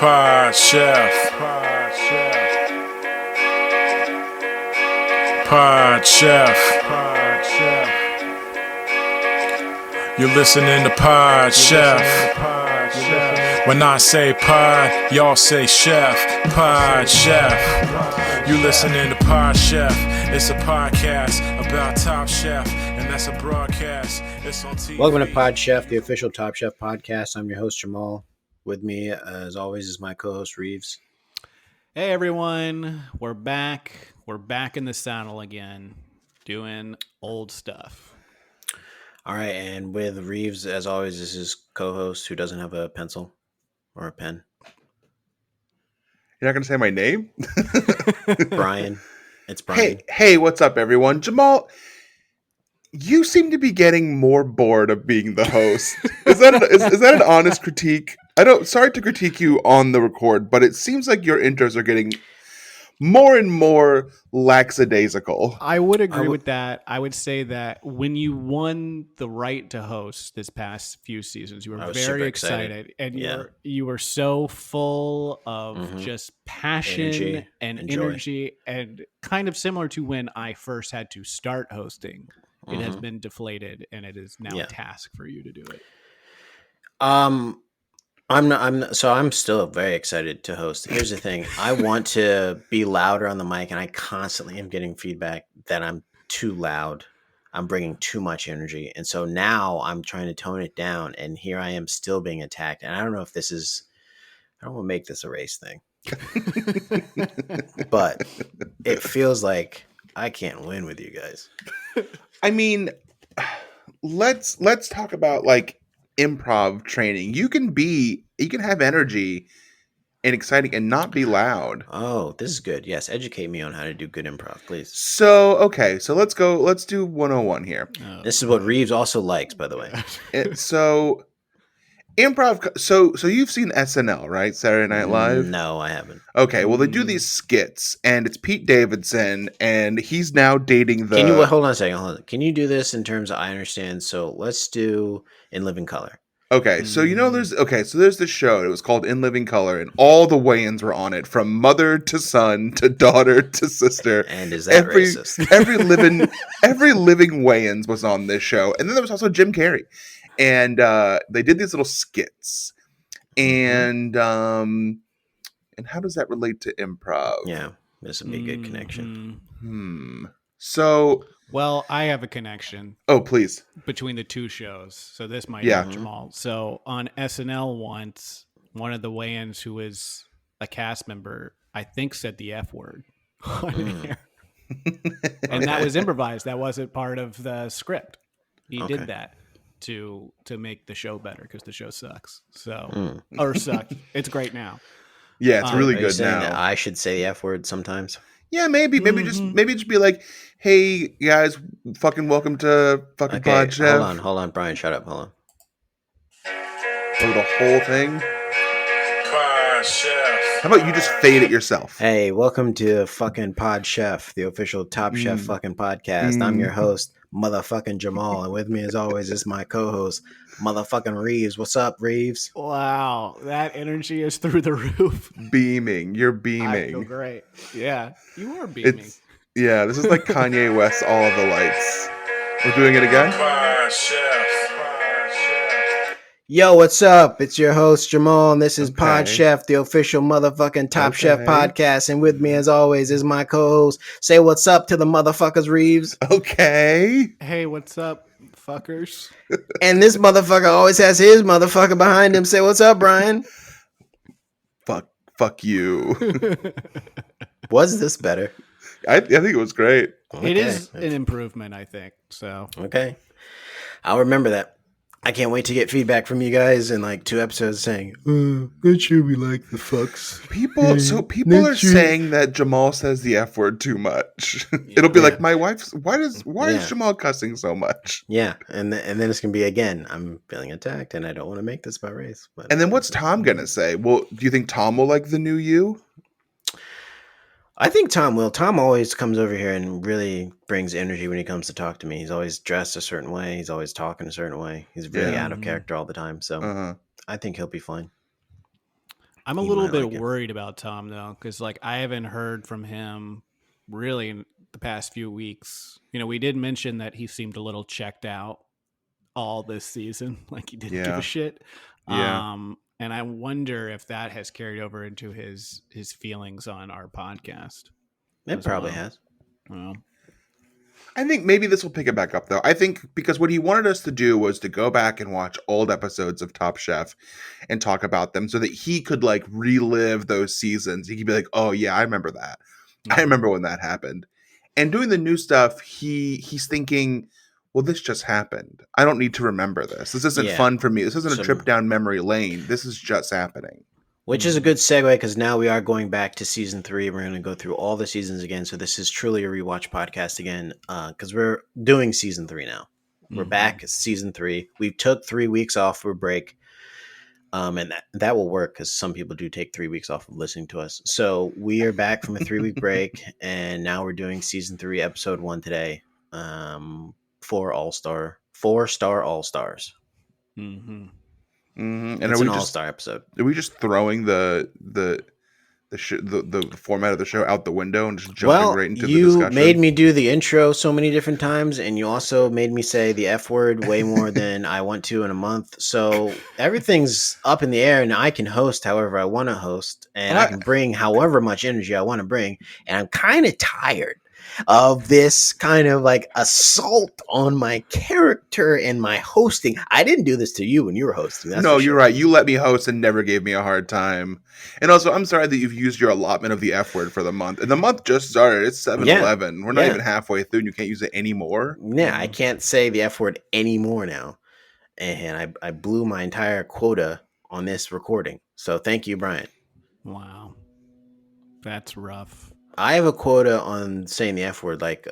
Pod Chef. Pod Chef. You're listening to Pod Chef. When I say pod, y'all say chef. Pod Chef. You listening to Pod Chef. It's a podcast about Top Chef, and that's a broadcast. It's on TV. Welcome to Pod Chef, the official Top Chef podcast. I'm your host, Jamal. With me, as always, is my co-host, Reeves. Hey, everyone. We're back. We're back in the saddle again, doing old stuff. All right, and with Reeves, as always, is his co-host who doesn't have a pencil or a pen. You're not going to say my name? Brian. It's Brian. Hey, what's up, everyone? Jamal, you seem to be getting more bored of being the host. Is that an honest critique? Sorry to critique you on the record, but it seems like your intros are getting more and more lackadaisical. I would agree with that. I would say that when you won the right to host this past few seasons, you were very excited. And you were so full of just passion energy and kind of similar to when I first had to start hosting. It has been deflated, and it is now a task for you to do it. I'm still very excited to host. Here's the thing. I want to be louder on the mic, and I constantly am getting feedback that I'm too loud. I'm bringing too much energy. And so now I'm trying to tone it down, and here I am still being attacked. And I don't know if I don't want to make this a race thing, but it feels like I can't win with you guys. I mean, let's talk about like improv training. You can have energy and exciting and not be loud. Oh, this is good. Yes, educate me on how to do good improv, please. So let's do 101 here. This is what Reeves also likes, by the way. So improv, so you've seen SNL, right? Saturday Night Live? No, I haven't. Okay, well they do these skits, and it's Pete Davidson, and he's now dating the... Hold on a second. Can you do this in terms of I understand? So let's do In Living Color. Okay, so there's this show. It was called In Living Color, and all the Wayans were on it, from mother to son to daughter to sister. And is that racist? every living Wayans was on this show, and then there was also Jim Carrey, and they did these little skits, and how does that relate to improv? Yeah, this would be a good connection. So, well, I have a connection. Oh, please. Between the two shows. So this might help Jamal. So on SNL once, one of the Wayans who was a cast member, I think said the F word on air. And that was improvised. That wasn't part of the script. He did that to make the show better because the show sucks. So or sucked. It's great now. Yeah, it's really good now. That I should say the F word sometimes. Yeah, maybe just be like, hey guys, fucking welcome to fucking Pod Chef. Hold on, Brian, shut up. Hold on. Oh, the whole thing. Pod Chef. How about you just fade it yourself? Hey, welcome to fucking Pod Chef, the official Top Chef fucking podcast. I'm your host, motherfucking Jamal, and with me as always is my co-host, motherfucking Reeves. What's up, Reeves? Wow, that energy is through the roof. Beaming. You're beaming. I feel great. Yeah, you are beaming. This is like Kanye West, All of the Lights. We're doing it again? Pod Chef. Yo, what's up? It's your host, Jamal, and this is Pod Chef, the official motherfucking Top Chef podcast. And with me, as always, is my co-host. Say what's up to the motherfuckers, Reeves. Okay. Hey, what's up, fuckers? And this motherfucker always has his motherfucker behind him. Say what's up, Brian. Fuck you. Was this better? I think it was great. It is an improvement, I think. So okay, I'll remember that. I can't wait to get feedback from you guys in like 2 episodes saying, good sure we like the fucks. People are saying that Jamal says the F word too much. It'll be like, my wife's, why is Jamal cussing so much? Yeah, and then it's going to be, again, I'm feeling attacked and I don't want to make this about race. But and then what's Tom going to say? Well, do you think Tom will like the new you? I think Tom will. Tom always comes over here and really brings energy when he comes to talk to me. He's always dressed a certain way. He's always talking a certain way. He's really out of character all the time. So I think he'll be fine. I'm a He little might bit like it. worried about Tom though, because like I haven't heard from him really in the past few weeks. We did mention that he seemed a little checked out all this season, like he didn't give a Yeah. shit. Yeah. And I wonder if that has carried over into his feelings on our podcast. It probably has. Well, I think maybe this will pick it back up, though. I think because what he wanted us to do was to go back and watch old episodes of Top Chef and talk about them so that he could like relive those seasons. He could be like, oh, yeah, I remember that. I remember when that happened. And doing the new stuff, he's thinking, well, this just happened. I don't need to remember this. This isn't fun for me. This isn't a trip down memory lane. This is just happening. Which is a good segue because now we are going back to season 3. We're going to go through all the seasons again. So this is truly a rewatch podcast again because we're doing season 3 now. We're back season 3. We took 3 weeks off for break. And that will work because some people do take 3 weeks off of listening to us. So we are back from a 3-week break, and now we're doing season 3, episode 1 today. 4-star All-Stars. And It's an all-star episode. Are we just throwing the format of the show out the window and just jumping right into the discussion? You made me do the intro so many different times, and you also made me say the F word way more than I want to in a month. So everything's up in the air, and I can host however I want to host, and I can bring however much energy I want to bring. And I'm kind of tired of this kind of like assault on my character and my hosting. I didn't do this to you when you were hosting. No, you're right. You let me host and never gave me a hard time. And also, I'm sorry that you've used your allotment of the F word for the month. And the month just started. It's 7-11. We're not even halfway through and you can't use it anymore. Yeah, I can't say the F word anymore now. And I blew my entire quota on this recording. So thank you, Brian. Wow. That's rough. I have a quota on saying the F word, like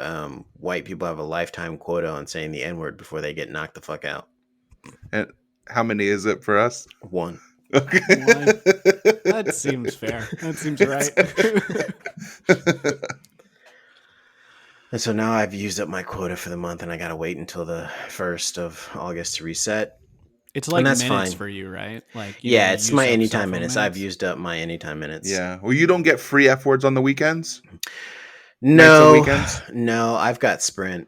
white people have a lifetime quota on saying the N word before they get knocked the fuck out. And how many is it for us? 1. Okay. 1. That seems fair. That seems right. And so now I've used up my quota for the month, and I gotta wait until the 1st of August to reset. It's like that's minutes fine for you, right? Like it's my anytime minutes. I've used up my anytime minutes. Yeah. Well, you don't get free F words on the weekends? No, weekends? No, I've got Sprint.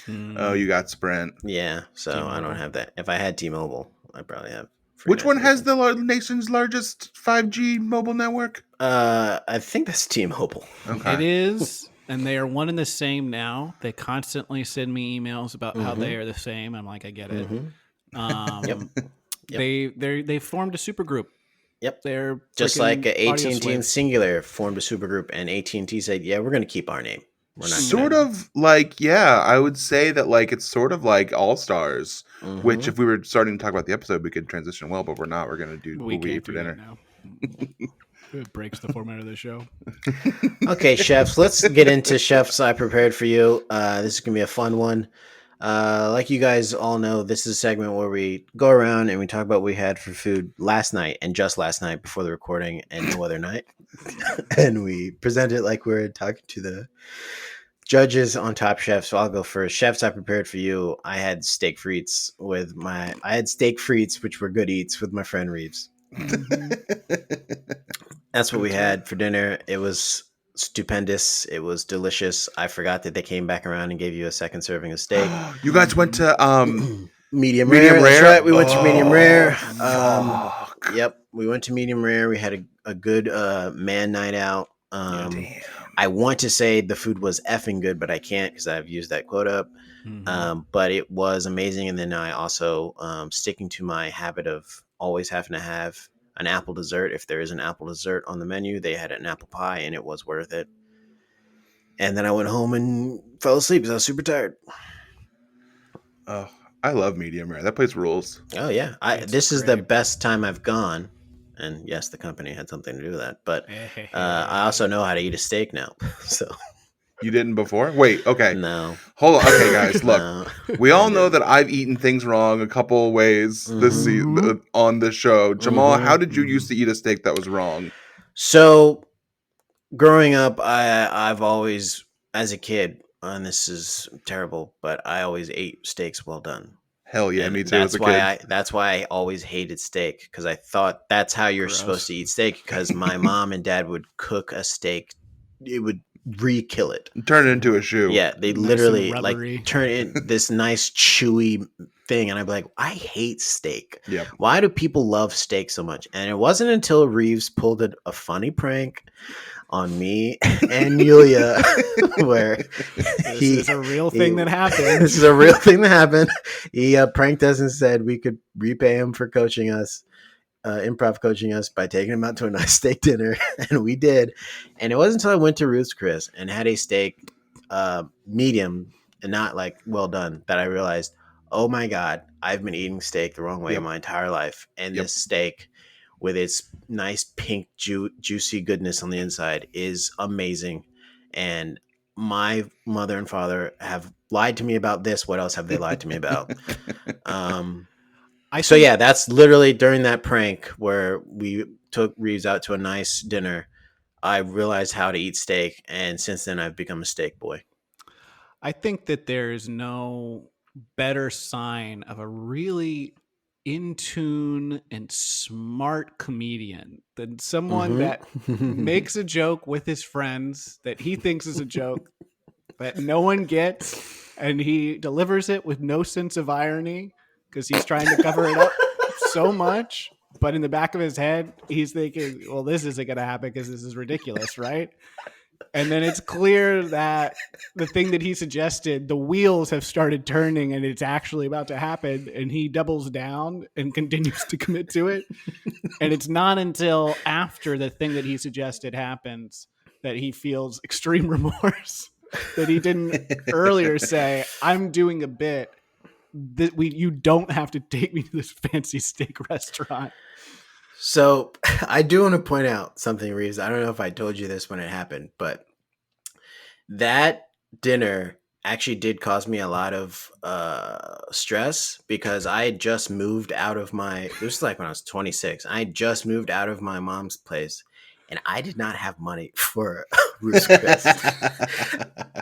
Oh, you got Sprint. Yeah, so T-Mobile. I don't have that. If I had T-Mobile, I probably have. Which one has the nation's largest 5G mobile network? I think that's T-Mobile. Okay. It is. And they are one and the same now. They constantly send me emails about how they are the same. I'm like, I get it. Yep. They formed a super group. Yep. They're just like AT&T and Singular formed a super group, and AT&T said, "Yeah, we're going to keep our name. We're not sort of like, yeah, I would say that like it's sort of like All Stars, which if we were starting to talk about the episode, we could transition well, but we're not. We're going to do what we eat for dinner. Now. It breaks the format of the show. Okay, chefs, let's get into chefs I prepared for you. This is gonna be a fun one. Like you guys all know, this is a segment where we go around and we talk about what we had for food last night and just last night before the recording and no other night. And we present it like we're talking to the judges on Top Chef. So I'll go first. Chefs I prepared for you. I had steak frites, which were good eats with my friend Reeves. That's what we had for dinner. It was stupendous. It was delicious. I forgot that they came back around and gave you a second serving of steak. You guys went to medium rare. That's right. We went to medium rare. Yep. We went to medium rare. We had a good man night out. Damn. I want to say the food was effing good, but I can't because I've used that quote up. But it was amazing. And then I also sticking to my habit of always having to have an apple dessert. If there is an apple dessert on the menu, they had an apple pie and it was worth it. And then I went home and fell asleep because I was super tired. Oh, I love medium rare. That place rules. Oh yeah. This is the best time I've gone. And yes, the company had something to do with that. But I also know how to eat a steak now. So you didn't before? Wait, okay. No. Hold on. Okay, guys, look. We all know that I've eaten things wrong a couple ways this season on the show. Jamal, how did you used to eat a steak that was wrong? So growing up, I've always, as a kid, and this is terrible, but I always ate steaks well done. Hell yeah, And me too as a kid. that's why I always hated steak, because I thought that's how you're Gross. supposed to eat steak, because my mom and dad would cook a steak, it would re-kill it. Turn it into a shoe. Yeah, they Nice and literally rubbery. turn it this nice chewy thing, and I'd be like, I hate steak. Yep. Why do people love steak so much? And it wasn't until Reeves pulled a funny prank on me and Yulia, where This is a real thing that happened. This is a real thing that happened. He pranked us and said we could repay him for coaching us, improv coaching us, by taking him out to a nice steak dinner, and we did. And it wasn't until I went to Ruth's Chris and had a steak, medium and not like well done, that I realized, oh my God, I've been eating steak the wrong way Yep. my entire life, and Yep. this steak, with its nice pink juicy goodness on the inside, is amazing. And my mother and father have lied to me about this. What else have they lied to me about? I So think- yeah, that's literally during that prank where we took Reeves out to a nice dinner, I realized how to eat steak, and since then I've become a steak boy. I think that there's no better sign of a really in tune and smart comedian than someone that makes a joke with his friends that he thinks is a joke that no one gets, and he delivers it with no sense of irony because he's trying to cover it up so much. But in the back of his head, he's thinking, well, this isn't going to happen because this is ridiculous, right? And then it's clear that the thing that he suggested, the wheels have started turning and it's actually about to happen. And he doubles down and continues to commit to it. And it's not until after the thing that he suggested happens that he feels extreme remorse that he didn't earlier say, I'm doing a bit that you don't have to take me to this fancy steak restaurant. So I do want to point out something, Reeves. I don't know if I told you this when it happened, but that dinner actually did cause me a lot of stress, because I had just moved out of this was like when I was 26. I had just moved out of my mom's place, and I did not have money for Ruth's Chris.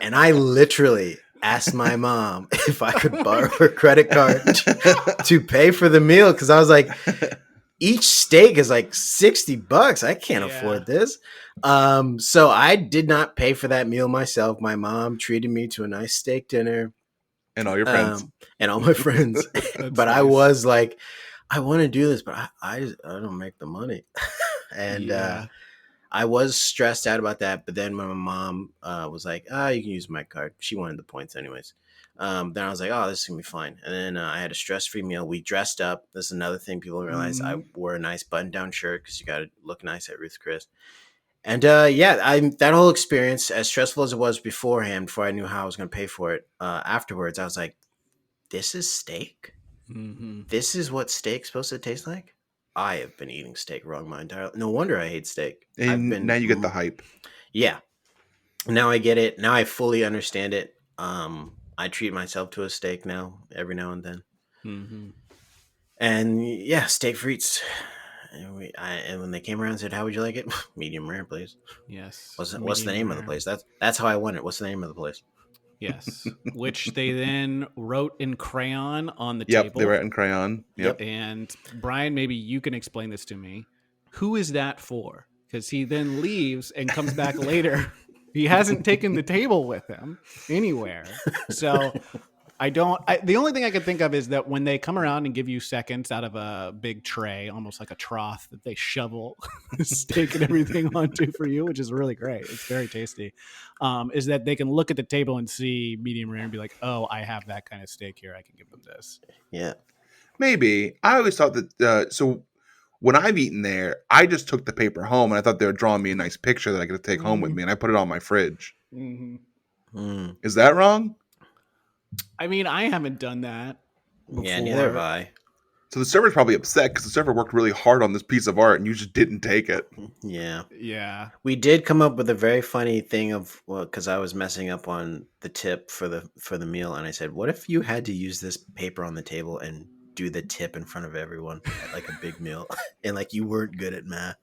And I literally asked my mom if I could borrow her credit card to pay for the meal, because I was like, each steak is like $60. I can't afford this. So I did not pay for that meal myself. My mom treated me to a nice steak dinner. And all your friends. And all my friends. But I was like, I want to do this, but I don't make the money. And I was stressed out about that. But then when my mom was like, you can use my card. She wanted the points anyways. Then I was like, oh, this is going to be fine. And then I had a stress-free meal. We dressed up. This is another thing people don't realize. I wore a nice button-down shirt because you got to look nice at Ruth's Chris. And that whole experience, as stressful as it was beforehand, before I knew how I was going to pay for it, afterwards, I was like, this is steak? Mm-hmm. This is what steak's supposed to taste like? I have been eating steak wrong my entire life. No wonder I hate steak. And now you get the hype. Yeah. Now I get it. Now I fully understand it. I treat myself to a steak now, every now and then. Mm-hmm. And yeah, steak frites. And when they came around and said, how would you like it? Medium rare, please. Yes. What's the name of the rare. place? That's how I want it. What's the name of the place? Yes. Which they then wrote in crayon on the Yep, table. they were in crayon. Yep. And Brian, maybe you can explain this to me. Who is that for? Because he then leaves and comes back later. He hasn't taken the table with him anywhere. So the only thing I could think of is that when they come around and give you seconds out of a big tray, almost like a trough that they shovel steak and everything onto for you, which is really great. It's very tasty. Is that they can look at the table and see medium rare and be like, oh, I have that kind of steak here. I can give them this. Yeah. Maybe. I always thought that, so when I've eaten there, I just took the paper home, and I thought they were drawing me a nice picture that I could take home with me, and I put it on my fridge. Mm-hmm. Is that wrong? I mean, I haven't done that before. Yeah, neither have I. So the server's probably upset because the server worked really hard on this piece of art, and you just didn't take it. Yeah. Yeah. We did come up with a very funny thing of, well, because I was messing up on the tip for the meal, and I said, what if you had to use this paper on the table and do the tip in front of everyone at like a big meal, and like you weren't good at math?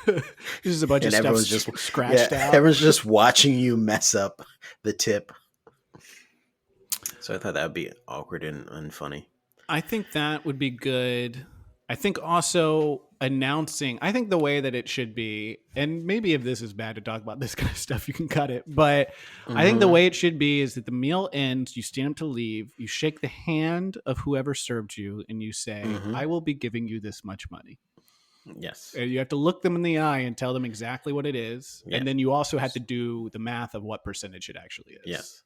This is a bunch of everyone's stuff just scratched out. Everyone's just watching you mess up the tip. So I thought that would be awkward and funny. I think that would be good. I think also announcing, I think the way that it should be, and maybe if this is bad to talk about this kind of stuff, you can cut it. But I think the way it should be is that the meal ends, you stand up to leave, you shake the hand of whoever served you, and you say, I will be giving you this much money. Yes. And you have to look them in the eye and tell them exactly what it is. Yeah. And then you also have to do the math of what percentage it actually is. Yes.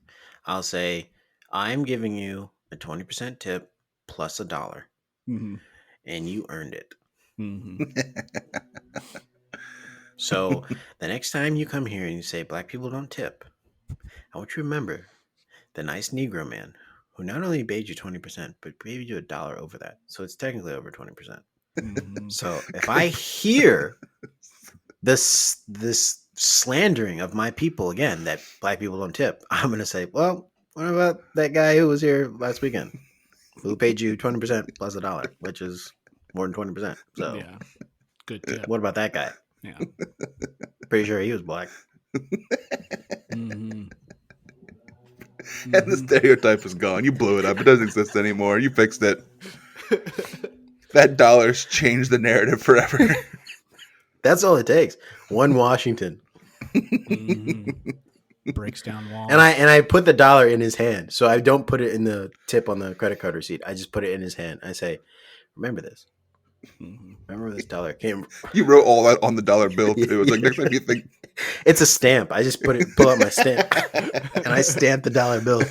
I'll say, I'm giving you a 20% tip plus $1, and you earned it. So the next time you come here and you say black people don't tip, I want you to remember the nice Negro man who not only paid you 20%, but paid you $1 over that. So it's technically over 20%. So if I hear this slandering of my people again, that black people don't tip, I'm going to say, well, what about that guy who was here last weekend who paid you 20% plus $1, which is more than 20%. So yeah, good tip. What about that guy? Yeah. Pretty sure he was black. And the stereotype is gone. You blew it up. It doesn't exist anymore. You fixed it. That $1's changed the narrative forever. That's all it takes. One Washington. Breaks down walls. And I put the $1 in his hand. So I don't put it in the tip on the credit card receipt. I just put it in his hand. I say, remember this. Remember this $1 came. You wrote all that on the dollar bill too. It's like next time you think it's a stamp. I just pull out my stamp and I stamp the $1 bill.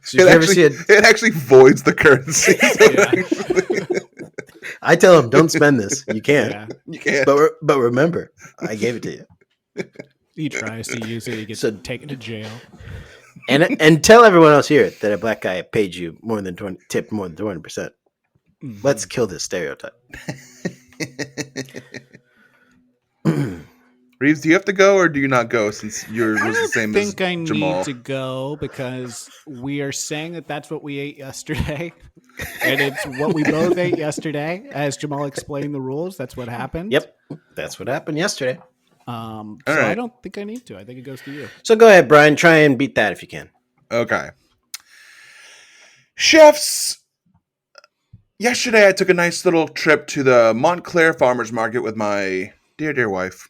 So it actually voids the currency. I tell him, don't spend this. You can't. Yeah. You can't. But remember, I gave it to you. He tries to use it. He gets taken to jail. And tell everyone else here that a black guy paid you more than 20, tipped more than 20%. Let's kill this stereotype. Reeves, do you have to go or do you not go since yours was the same as I think I Jamal? need to go because we are saying that that's what we ate yesterday. And it's what we both ate yesterday. As Jamal explained the rules, that's what happened. Yep. That's what happened yesterday. So right. I don't think I need to. I think it goes to you. So go ahead, Brian. Try and beat that if you can. Okay. Chefs. Yesterday, I took a nice little trip to the Montclair Farmers Market with my dear wife.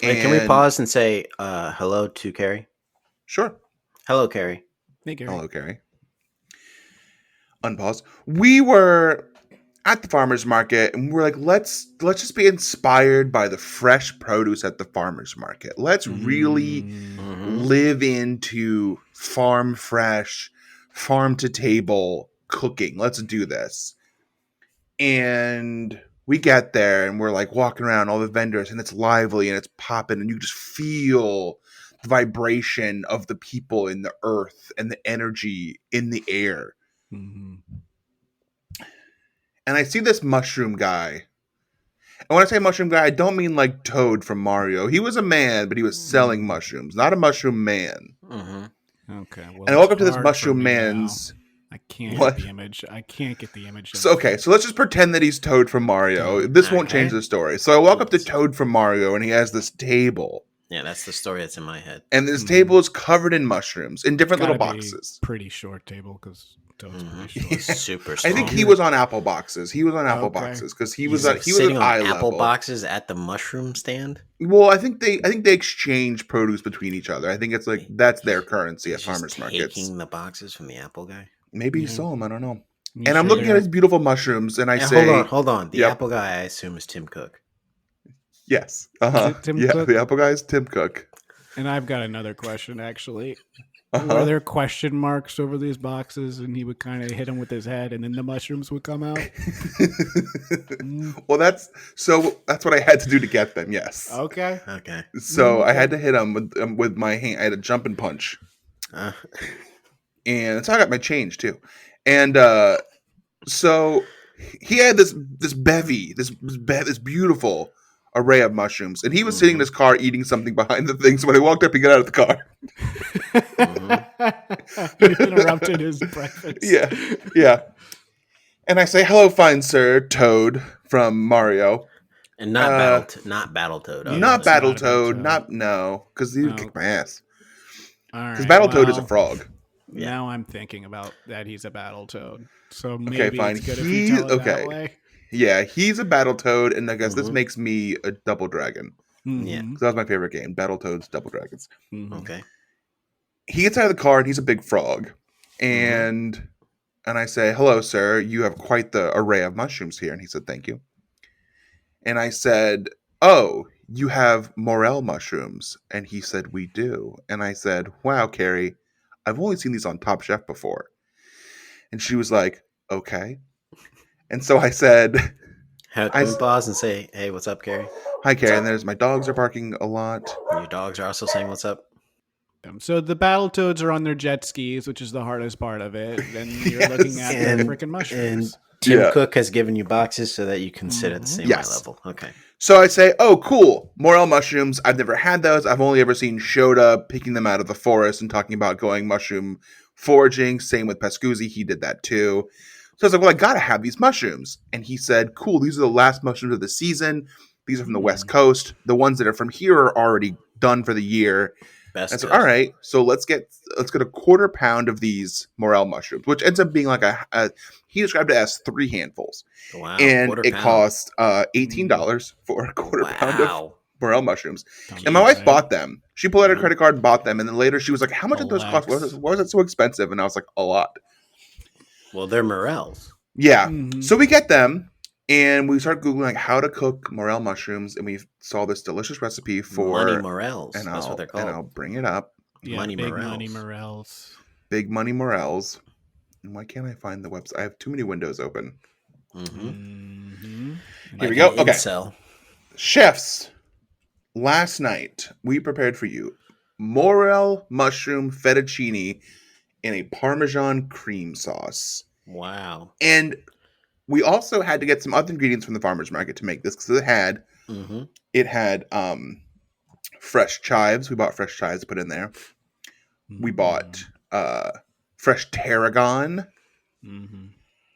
Wait, can we pause and say hello to Carrie? Sure. Hello, Carrie. Hey, Gary. Hello, Carrie. Unpause. We were at the farmers market and we're like, let's just be inspired by the fresh produce at the farmers market. Let's really live into farm fresh, farm to table cooking. Let's do this. And we get there and we're like walking around all the vendors and it's lively and it's popping and you just feel the vibration of the people in the earth and the energy in the air. And I see this mushroom guy. And when I say mushroom guy, I don't mean like Toad from Mario. He was a man, but he was selling mushrooms, not a mushroom man. Okay. Well, and I woke up to this mushroom man's... I can't get the image. I can't get the image. So let's just pretend that he's Toad from Mario. This won't change the story. So I walk up to Toad from Mario, and he has this table. Yeah, that's the story that's in my head. And this table is covered in mushrooms in different little boxes. Pretty short table because Toad's pretty short. Super strong. I think he was on apple boxes. He was on apple boxes because he was at eye level. Apple boxes at the mushroom stand. Well, I think they exchange produce between each other. I think it's like that's their currency at farmers markets. Taking the boxes from the apple guy. Maybe he saw him. I don't know. And I'm looking at his beautiful mushrooms, and I say, "Hold on. The apple guy, I assume, is Tim Cook." Yes. Tim Cook? The apple guy is Tim Cook. And I've got another question, actually. Were there question marks over these boxes, and he would kind of hit them with his head, and then the mushrooms would come out? Well, that's what I had to do to get them. Yes. Okay. So I had to hit him with my hand. I had a jump and punch. And that's how I got my change too. And so he had this bevy, this beautiful array of mushrooms, and he was sitting in his car eating something behind the thing. So when I walked up, he got out of the car. You interrupted his breakfast. Yeah. And I say, "Hello, fine sir, Toad from Mario." And not Battletoad. Not Battletoad. Not Battletoad. Because he would kick my ass. Because Battletoad is a frog. Yeah. Now I'm thinking about that he's a Battletoad. So maybe Okay, fine. it's good if you tell it that way. Yeah, he's a Battletoad, and I guess this Mhm. makes me a Double Dragon. Yeah. Mhm. 'Cause that was my favorite game, Battletoads, Double Dragons. Mhm. Okay. He gets out of the car, and he's a big frog. And I say, hello, sir. You have quite the array of mushrooms here. And he said, thank you. And I said, oh, you have morel mushrooms. And he said, we do. And I said, wow, Carrie, I've only seen these on Top Chef before. And she was like, okay. And so I said, Can we pause and say, hey, what's up, Carrie? hi, Carrie. And there's my dogs are barking a lot. Your dogs are also saying what's up. So the Battletoads are on their jet skis, which is the hardest part of it. And you're Yes. looking at And- the freaking mushrooms. Tim Yeah. Cook has given you boxes so that you can sit at the same Yes. eye level. Okay. So I say, oh, cool. Morel mushrooms. I've never had those. I've only ever seen Shota picking them out of the forest and talking about going mushroom foraging. Same with Pascuzzi. He did that too. So I was like, well, I got to have these mushrooms. And he said, cool. These are the last mushrooms of the season. These are from the West Coast. The ones that are from here are already done for the year. Best. I said, all right, so let's get a quarter pound of these morel mushrooms, which ends up being like he described it as 3 handfuls. Wow. And quarter it pound. cost $18 for a quarter pound of Wow. morel mushrooms. Sounds And my good, wife right? bought them. She pulled out her Mhm. credit card and bought them. And then later she was like, how much did those cost? Why was it so expensive? And I was like, a lot. Well, they're morels. Yeah. Mhm. So we get them and we start Googling like how to cook morel mushrooms. And we saw this delicious recipe for Money morels. and That's what they're called. I'll bring it up. Yeah, Money big morels. money morels. Big Money Morels. And why can't I find the website? I have too many windows open. Mm-hmm. Mhm. Here we go. Okay. Incel. Chefs, last night we prepared for you morel mushroom fettuccine in a Parmesan cream sauce. Wow. And we also had to get some other ingredients from the farmer's market to make this because Mm-hmm. it had fresh chives. We bought fresh chives to put in there. We bought fresh tarragon. Mhm.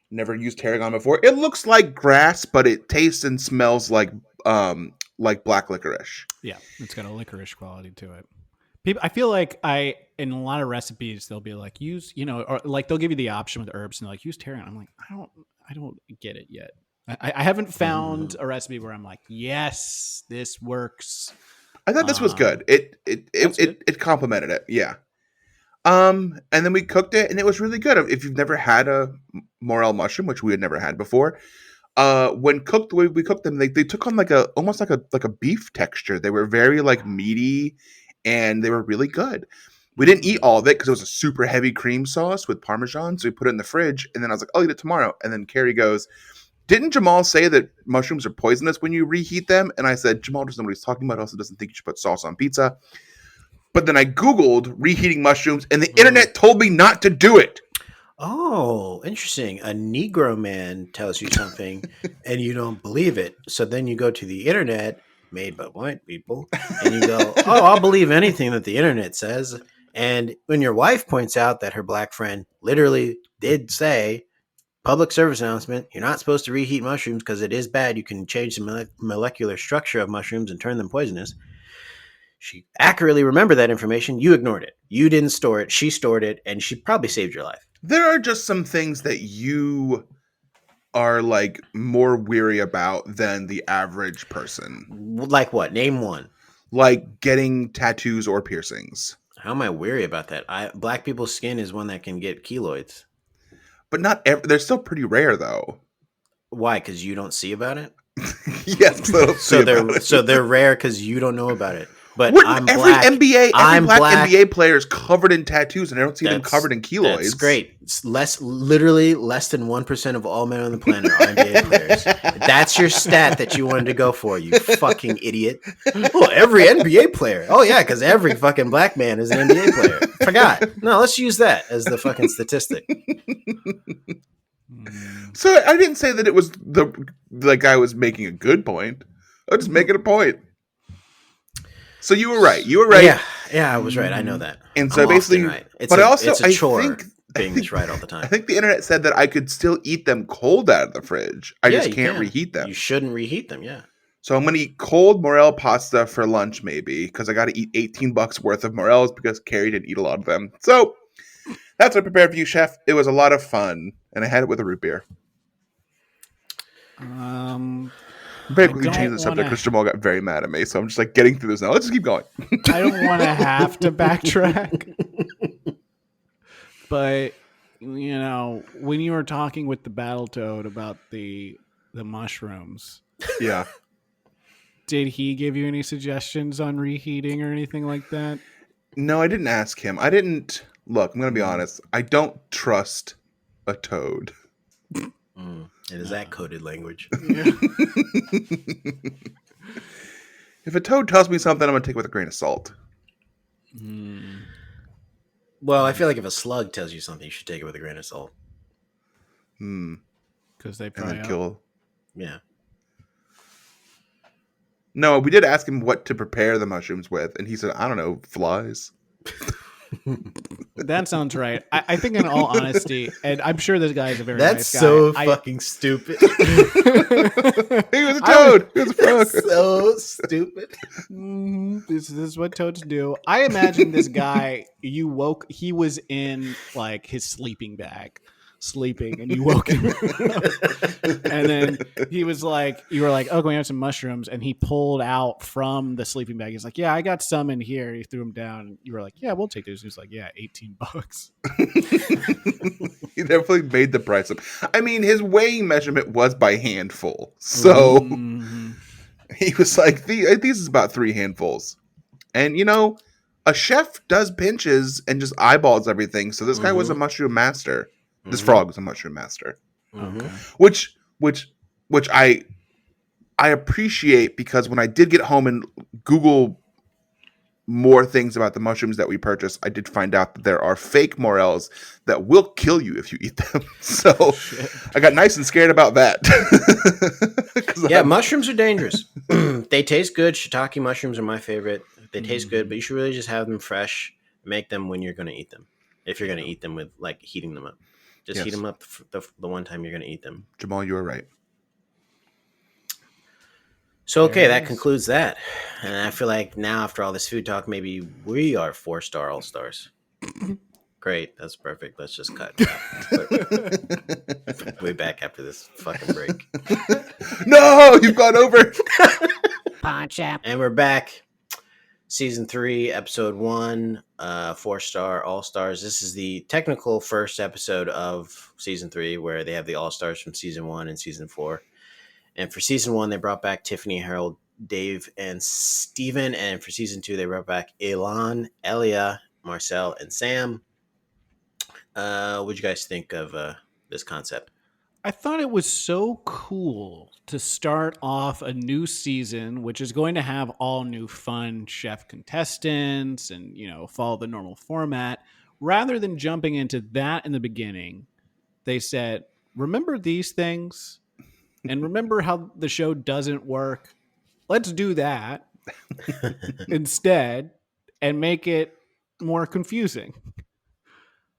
Never used tarragon before. It looks like grass, but it tastes and smells like black licorice. Yeah, it's got a licorice quality to it. People, I feel like in a lot of recipes they'll be like use, or like they'll give you the option with herbs and like use tarragon. I'm like, I don't get it yet. I haven't found a recipe where I'm like, yes, this works. I thought this was good. That's good. It complemented it. Yeah. And then we cooked it, and it was really good. If you've never had a morel mushroom, which we had never had before, when cooked the way we cooked them, they took on almost like a beef texture. They were very like meaty, and they were really good. We didn't eat all of it because it was a super heavy cream sauce with Parmesan, so we put it in the fridge. And then I was like, I'll eat it tomorrow. And then Carrie goes, didn't Jamal say that mushrooms are poisonous when you reheat them? And I said, Jamal doesn't know what he's talking about. Also doesn't think you should put sauce on pizza. But then I Googled reheating mushrooms, and the internet told me not to do it. Oh, interesting. A Negro man tells you something and you don't believe it. So then you go to the internet, made by white people, and you go, oh, I'll believe anything that the internet says. And when your wife points out that her black friend literally did say, public service announcement, you're not supposed to reheat mushrooms because it is bad. You can change the molecular structure of mushrooms and turn them poisonous. She accurately remembered that information. You ignored it. You didn't store it. She stored it, and she probably saved your life. There are just some things that you are like more weary about than the average person. Like what? Name one. Like getting tattoos or piercings. How am I weary about that? Black people's skin is one that can get keloids. But not they're still pretty rare though. Why? Because you don't see about it. Yes, 'cause I don't see about it. So they're rare because you don't know about it. But Wouldn't I'm black. every I'm black black. NBA player is covered in tattoos, and I don't see them covered in keloids. That's great. It's literally less than 1% of all men on the planet are NBA players. That's your stat that you wanted to go for, you fucking idiot. Oh, every NBA player. Oh yeah, because every fucking black man is an NBA player. Forgot. No, let's use that as the fucking statistic. So I didn't say that it was the guy was making a good point. I was just making a point. So you were right. You were right. Yeah, I was right. I know that. And so I'm basically, often right. It's but it's a chore think being this right all the time. I think the internet said that I could still eat them cold out of the fridge. I just you can't can. reheat them. You shouldn't reheat them. Yeah. So I'm gonna eat cold morel pasta for lunch, maybe, because I got to eat $18 worth of morels because Carrie didn't eat a lot of them. So That's what I prepared for you, Chef. It was a lot of fun, and I had it with a root beer. Very quickly change the subject because Jamal got very mad at me, so I'm just like getting through this now. Let's just keep going. I don't want to have to backtrack, but you know, when you were talking with the Battletoad about the mushrooms, yeah, did he give you any suggestions on reheating or anything like that? No, I didn't ask him. I didn't look. I'm gonna be honest. I don't trust a toad. It is that coded language. If a toad tells me something, I'm going to take it with a grain of salt. Well, I feel like if a slug tells you something, you should take it with a grain of salt. Because they probably kill. Yeah. No, we did ask him what to prepare the mushrooms with, and he said, I don't know, flies. That sounds right. I think, in all honesty, and I'm sure this guy is a very nice guy. That's so fucking stupid. He was a toad. He was a frog. So stupid. This is what toads do. I imagine this guy, he was in like his sleeping bag, sleeping, and you woke him up. And then he was like, you were like, oh, can we have some mushrooms? And he pulled out from the sleeping bag. He's like, yeah, I got some in here. He threw them down. And you were like, yeah, we'll take those. He was like, yeah, $18. He definitely made the price up. I mean, his weighing measurement was by handful. So he was like, these is about 3 handfuls. And, you know, a chef does pinches and just eyeballs everything. So this guy was a mushroom master. This frog was a mushroom master, which I appreciate, because when I did get home and Google more things about the mushrooms that we purchased, I did find out that there are fake morels that will kill you if you eat them. So I got nice and scared about that. Yeah, mushrooms are dangerous. They taste good. Shiitake mushrooms are my favorite. They taste good, but you should really just have them fresh. Make them when you're going to eat them. If you're going to eat them with like heating them up. Just heat them up the one time you're going to eat them. Jamal, you were right. So, okay, that concludes that. And I feel like now, after all this food talk, maybe we are 4-star all-stars. Great. That's perfect. Let's just cut. Way back after this fucking break. No, you've gone over. And we're back. Season 3, episode 1, 4-star all-stars. This is the technical first episode of season 3, where they have the all-stars from season 1 and season 4. And for season 1, they brought back Tiffany, Harold, Dave, and Steven. And for season 2, they brought back Elan, Elia, Marcel, and Sam. What did you guys think of this concept? I thought it was so cool to start off a new season, which is going to have all new fun chef contestants and, you know, follow the normal format. Rather than jumping into that in the beginning, they said, remember these things? And remember how the show doesn't work? Let's do that instead and make it more confusing.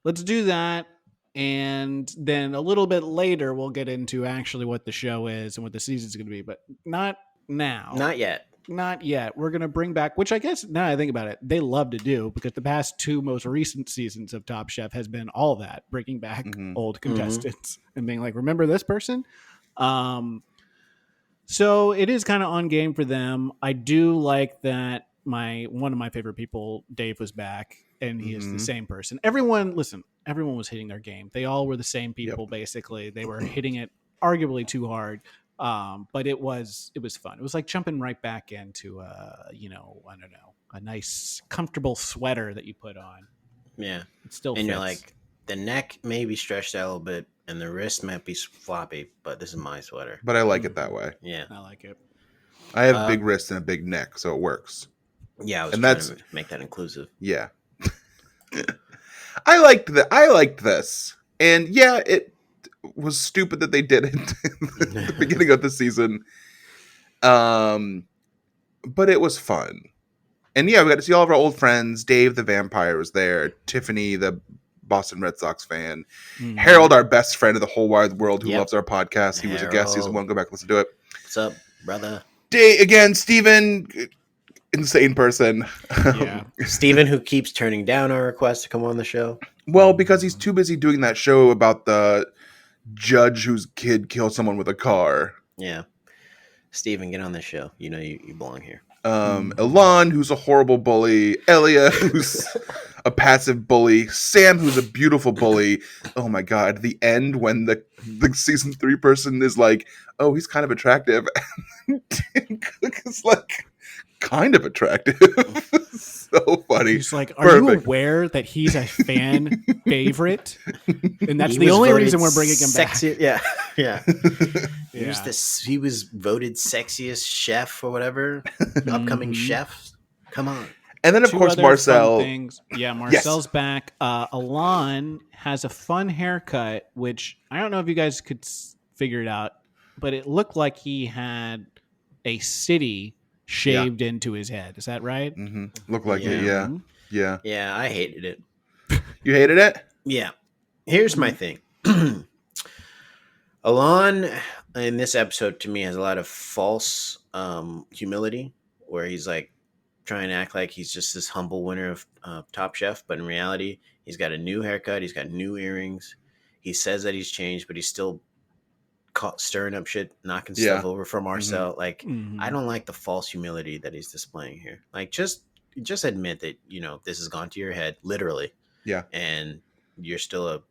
Let's do that. And then a little bit later, we'll get into actually what the show is and what the season's going to be, but not now. Not yet. Not yet. We're going to bring back, which I guess now I think about it, they love to do, because the past 2 most recent seasons of Top Chef has been all that, bringing back old contestants and being like, remember this person? So it is kind of on game for them. I do like that one of my favorite people, Dave, was back, and he is the same person. Everyone was hitting their game. They all were the same people, basically. They were hitting it arguably too hard. But it was fun. It was like jumping right back into I don't know, a nice comfortable sweater that you put on. Yeah. It still and fits. You're like, the neck may be stretched out a little bit and the wrist might be floppy, but this is my sweater. But I like it that way. Yeah. I like it. I have big wrists and a big neck, so it works. Yeah, I was trying to make that inclusive. Yeah. I liked this. And yeah, it was stupid that they did it at the beginning of the season. But it was fun. And yeah, we got to see all of our old friends. Dave the vampire was there. Tiffany, the Boston Red Sox fan. Harold, our best friend of the whole wide world, who loves our podcast. He was a guest season 1. Go back and listen to it. What's up, brother? Again, Steven, insane person. Yeah. Steven, who keeps turning down our request to come on the show. Well, because he's too busy doing that show about the judge whose kid killed someone with a car. Yeah. Steven, get on the show. You know you belong here. Elan, who's a horrible bully. Elia, who's a passive bully. Sam, who's a beautiful bully. Oh my god, the end when the season 3 person is like, oh, he's kind of attractive. And Tim Cook is like, kind of attractive. So funny. He's like, are you Perfect. aware that he's a fan favorite? And that's He the was only voted reason we're bringing him back. sexy- Yeah, yeah. Yeah. He was voted sexiest chef or whatever. Upcoming chef. Come on. And then, of Two course, other Marcel. fun things. Yeah, Marcel's back. Alon has a fun haircut, which I don't know if you guys could figure it out, but it looked like he had a city shaved into his head. Is that right? Look like it, yeah. Yeah. Yeah, I hated it. You hated it? Yeah. Here's my thing. Alon in this episode to me has a lot of false humility where he's like trying to act like he's just this humble winner of Top Chef, but in reality, he's got a new haircut, he's got new earrings. He says that he's changed, but he's still stirring up shit, knocking stuff over for Marcel. Like, I don't like the false humility that he's displaying here. Like, just admit that, you know, this has gone to your head, literally. Yeah. And you're still a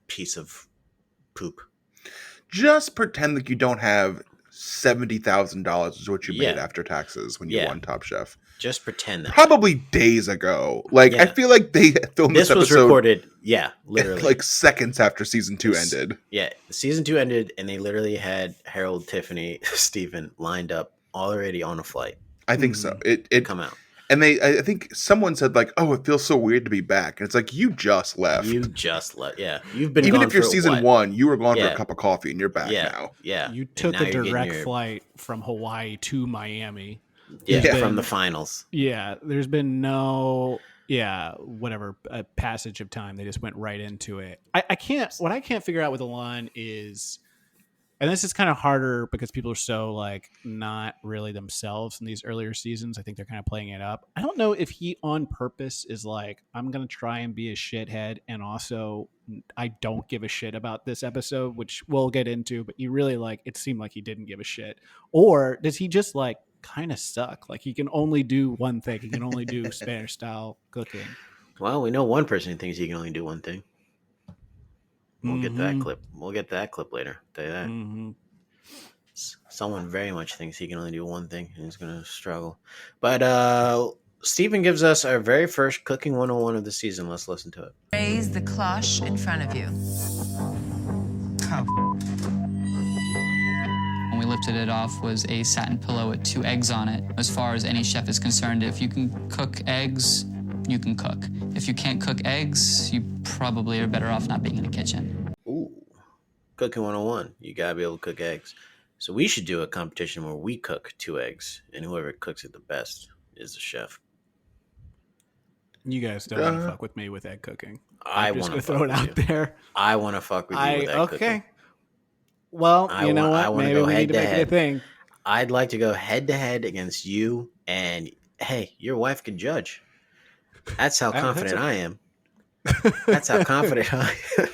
piece of poop. Just pretend like you don't have $70,000 is what you made after taxes when you won Top Chef. Just pretend that. Probably days ago. Like, I feel like they filmed this was episode recorded, literally. like seconds after season 2 ended. Yeah, season 2 ended, and they literally had Harold, Tiffany, Steven lined up already on a flight. I think so. It come out. And I think someone said like, "Oh, it feels so weird to be back." And it's like, you just left. You just left. Yeah, you've been even gone if you're for season 1, you were gone for a cup of coffee, and you're back now. Yeah, you took a direct flight from Hawaii to Miami. Yeah, from the finals. Yeah, there's been no passage of time. They just went right into it. I can't figure out with Alon is, and this is kind of harder because people are so like not really themselves in these earlier seasons. I think they're kind of playing it up. I don't know if he on purpose is like, I'm going to try and be a shithead. And also I don't give a shit about this episode, which we'll get into, but he really it seemed like he didn't give a shit. Or does he just kind of suck? Like he can only do one thing. He can only do Spanish style cooking. Well, we know one person who thinks he can only do one thing. We'll get that clip. We'll get that clip later. I'll tell you that. Someone very much thinks he can only do one thing and he's going to struggle. But Steven gives us our very first cooking 101 of the season. Let's listen to it. Raise the cloche in front of you. When we lifted it off was a satin pillow with 2 eggs on it. As far as any chef is concerned, if you can cook eggs, you can cook. If you can't cook eggs, you probably are better off not being in the kitchen. Ooh, cooking 101. You gotta be able to cook eggs. So we should do a competition where we cook 2 eggs, and whoever cooks it the best is the chef. You guys don't want to fuck with me with egg cooking. I want to throw it out there. I want to fuck with you with egg cooking. Well, you know what? Maybe we need to make it a thing. I'd like to go head to head against you, and hey, your wife can judge. That's how confident I am. That's how confident I am.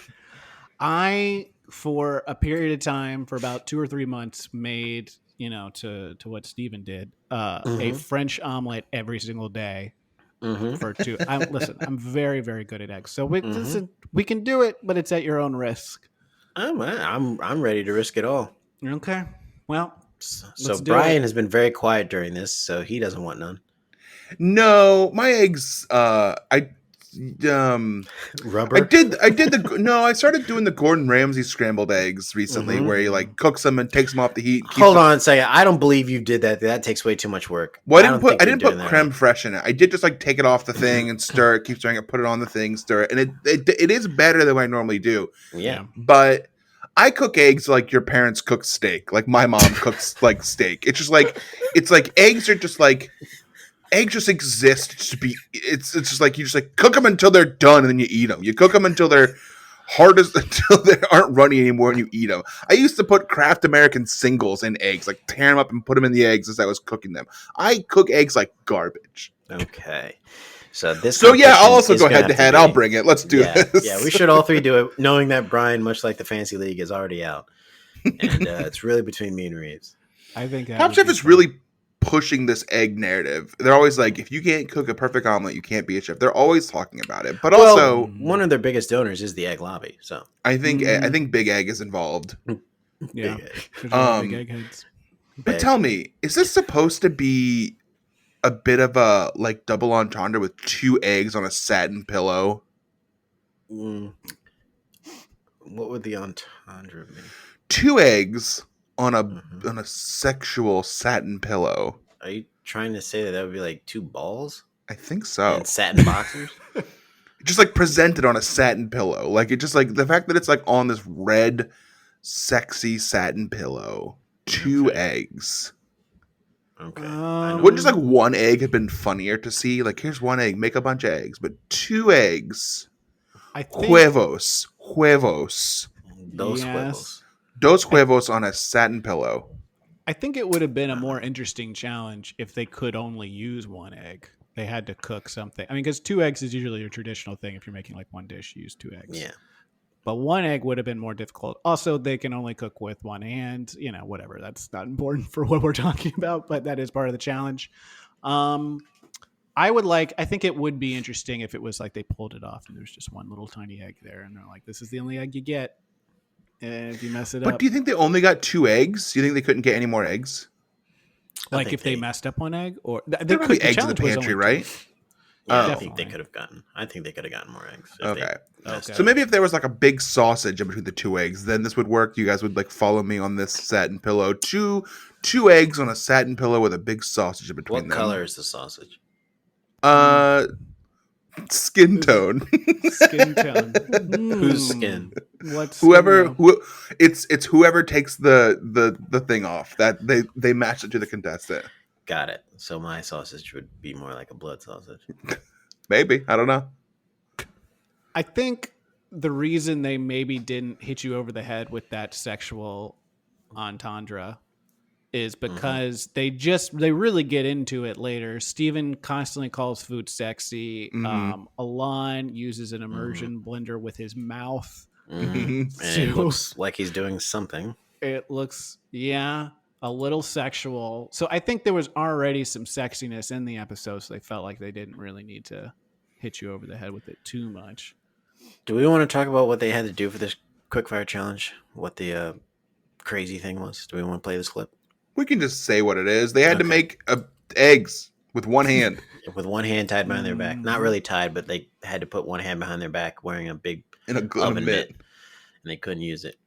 I, for a period of time, for about 2 or 3 months, made, to what Steven did, a French omelet every single day for 2. I'm very, very good at eggs. So we can do it, but it's at your own risk. I'm ready to risk it all. Okay. Well, so Brian has been very quiet during this, so he doesn't want none. No, my eggs. Rubber. I started doing the Gordon Ramsay scrambled eggs recently, where he cooks them and takes them off the heat. Hold on a second. I don't believe you did that. That takes way too much work. Well, I didn't put creme fraiche in it. I did just take it off the thing and stir it, keep stirring it, put it on the thing, stir it, and it is better than what I normally do. Yeah, but I cook eggs like your parents cook steak. Like my mom cooks steak. It's just eggs are just eggs just exist to be. It's just you just cook them until they're done and then you eat them. You cook them until they're hardest until they aren't runny anymore and you eat them. I used to put Kraft American singles in eggs, like tear them up and put them in the eggs as I was cooking them. I cook eggs like garbage. Okay. So this. So yeah, I'll also is go gonna head have to head. be- I'll bring it. Let's do this. Yeah, we should all three do it, knowing that Brian, much like the Fantasy League, is already out, and it's really between me and Reeves. I think that Top would Chef be is fun. really pushing this egg narrative. They're always like, if you can't cook a perfect omelet, you can't be a chef. They're always talking about it. But also, one of their biggest donors is the Egg Lobby. So I think Big Egg is involved. Yeah. Big Egg. There's a lot of big eggheads. But tell me, is this supposed to be a bit of a like double entendre with 2 eggs on a satin pillow? what would the entendre be? 2 eggs on a sexual satin pillow. Are you trying to say that would be like 2 balls I think so. and satin boxers? Just like presented on a satin pillow. Like it just like the fact that it's like on this red, sexy satin pillow. 2 eggs. Okay. Wouldn't just like 1 egg have been funnier to see? Like here's 1 egg, make a bunch of eggs, but 2 eggs. I think Huevos. Those Yes. huevos. Dos huevos on a satin pillow. I think it would have been a more interesting challenge if they could only use 1 egg. They had to cook something. I mean, because 2 eggs is usually a traditional thing. If you're making like one dish, you use 2 eggs. Yeah. But 1 egg would have been more difficult. Also, they can only cook with 1 hand. You know, whatever. That's not important for what we're talking about, but that is part of the challenge. I think it would be interesting if it was like they pulled it off and there's just 1 little tiny egg there, and they're like, "This is the only egg you get." And if you mess it But up, do you think they only got 2 eggs? Do you think they couldn't get any more eggs? like think if they they- messed up 1 egg, or they There could could be the eggs in the challenge was pantry, only right? 2. Yeah, Oh. I think they Definitely. could have gotten. I think they could have gotten more eggs. if Okay. they messed Okay. So maybe if there was like a big sausage in between the 2 eggs, then this would work. You guys would like follow me on this satin pillow. Two eggs on a satin pillow with a big sausage in between What them. color is the sausage? Skin tone. Skin tone. Whose skin? What's It's whoever takes the thing off that they match it to the contestant. Got it. So my sausage would be more like a blood sausage. Maybe, I don't know. I think the reason they maybe didn't hit you over the head with that sexual entendre is because they really get into it later. Steven constantly calls food sexy. Alon uses an immersion blender with his mouth. And it So- looks like he's doing something. It looks, a little sexual. So I think there was already some sexiness in the episode, so they felt like they didn't really need to hit you over the head with it too much. Do we want to talk about what they had to do for this quickfire challenge? What the crazy thing was? Do we want to play this clip? We can just say what it is. They had to Okay. make eggs with 1 hand. With 1 hand tied behind their back. Not really tied, but they had to put 1 hand behind their back wearing a big In a glove oven mitt. mitt. And they couldn't use it.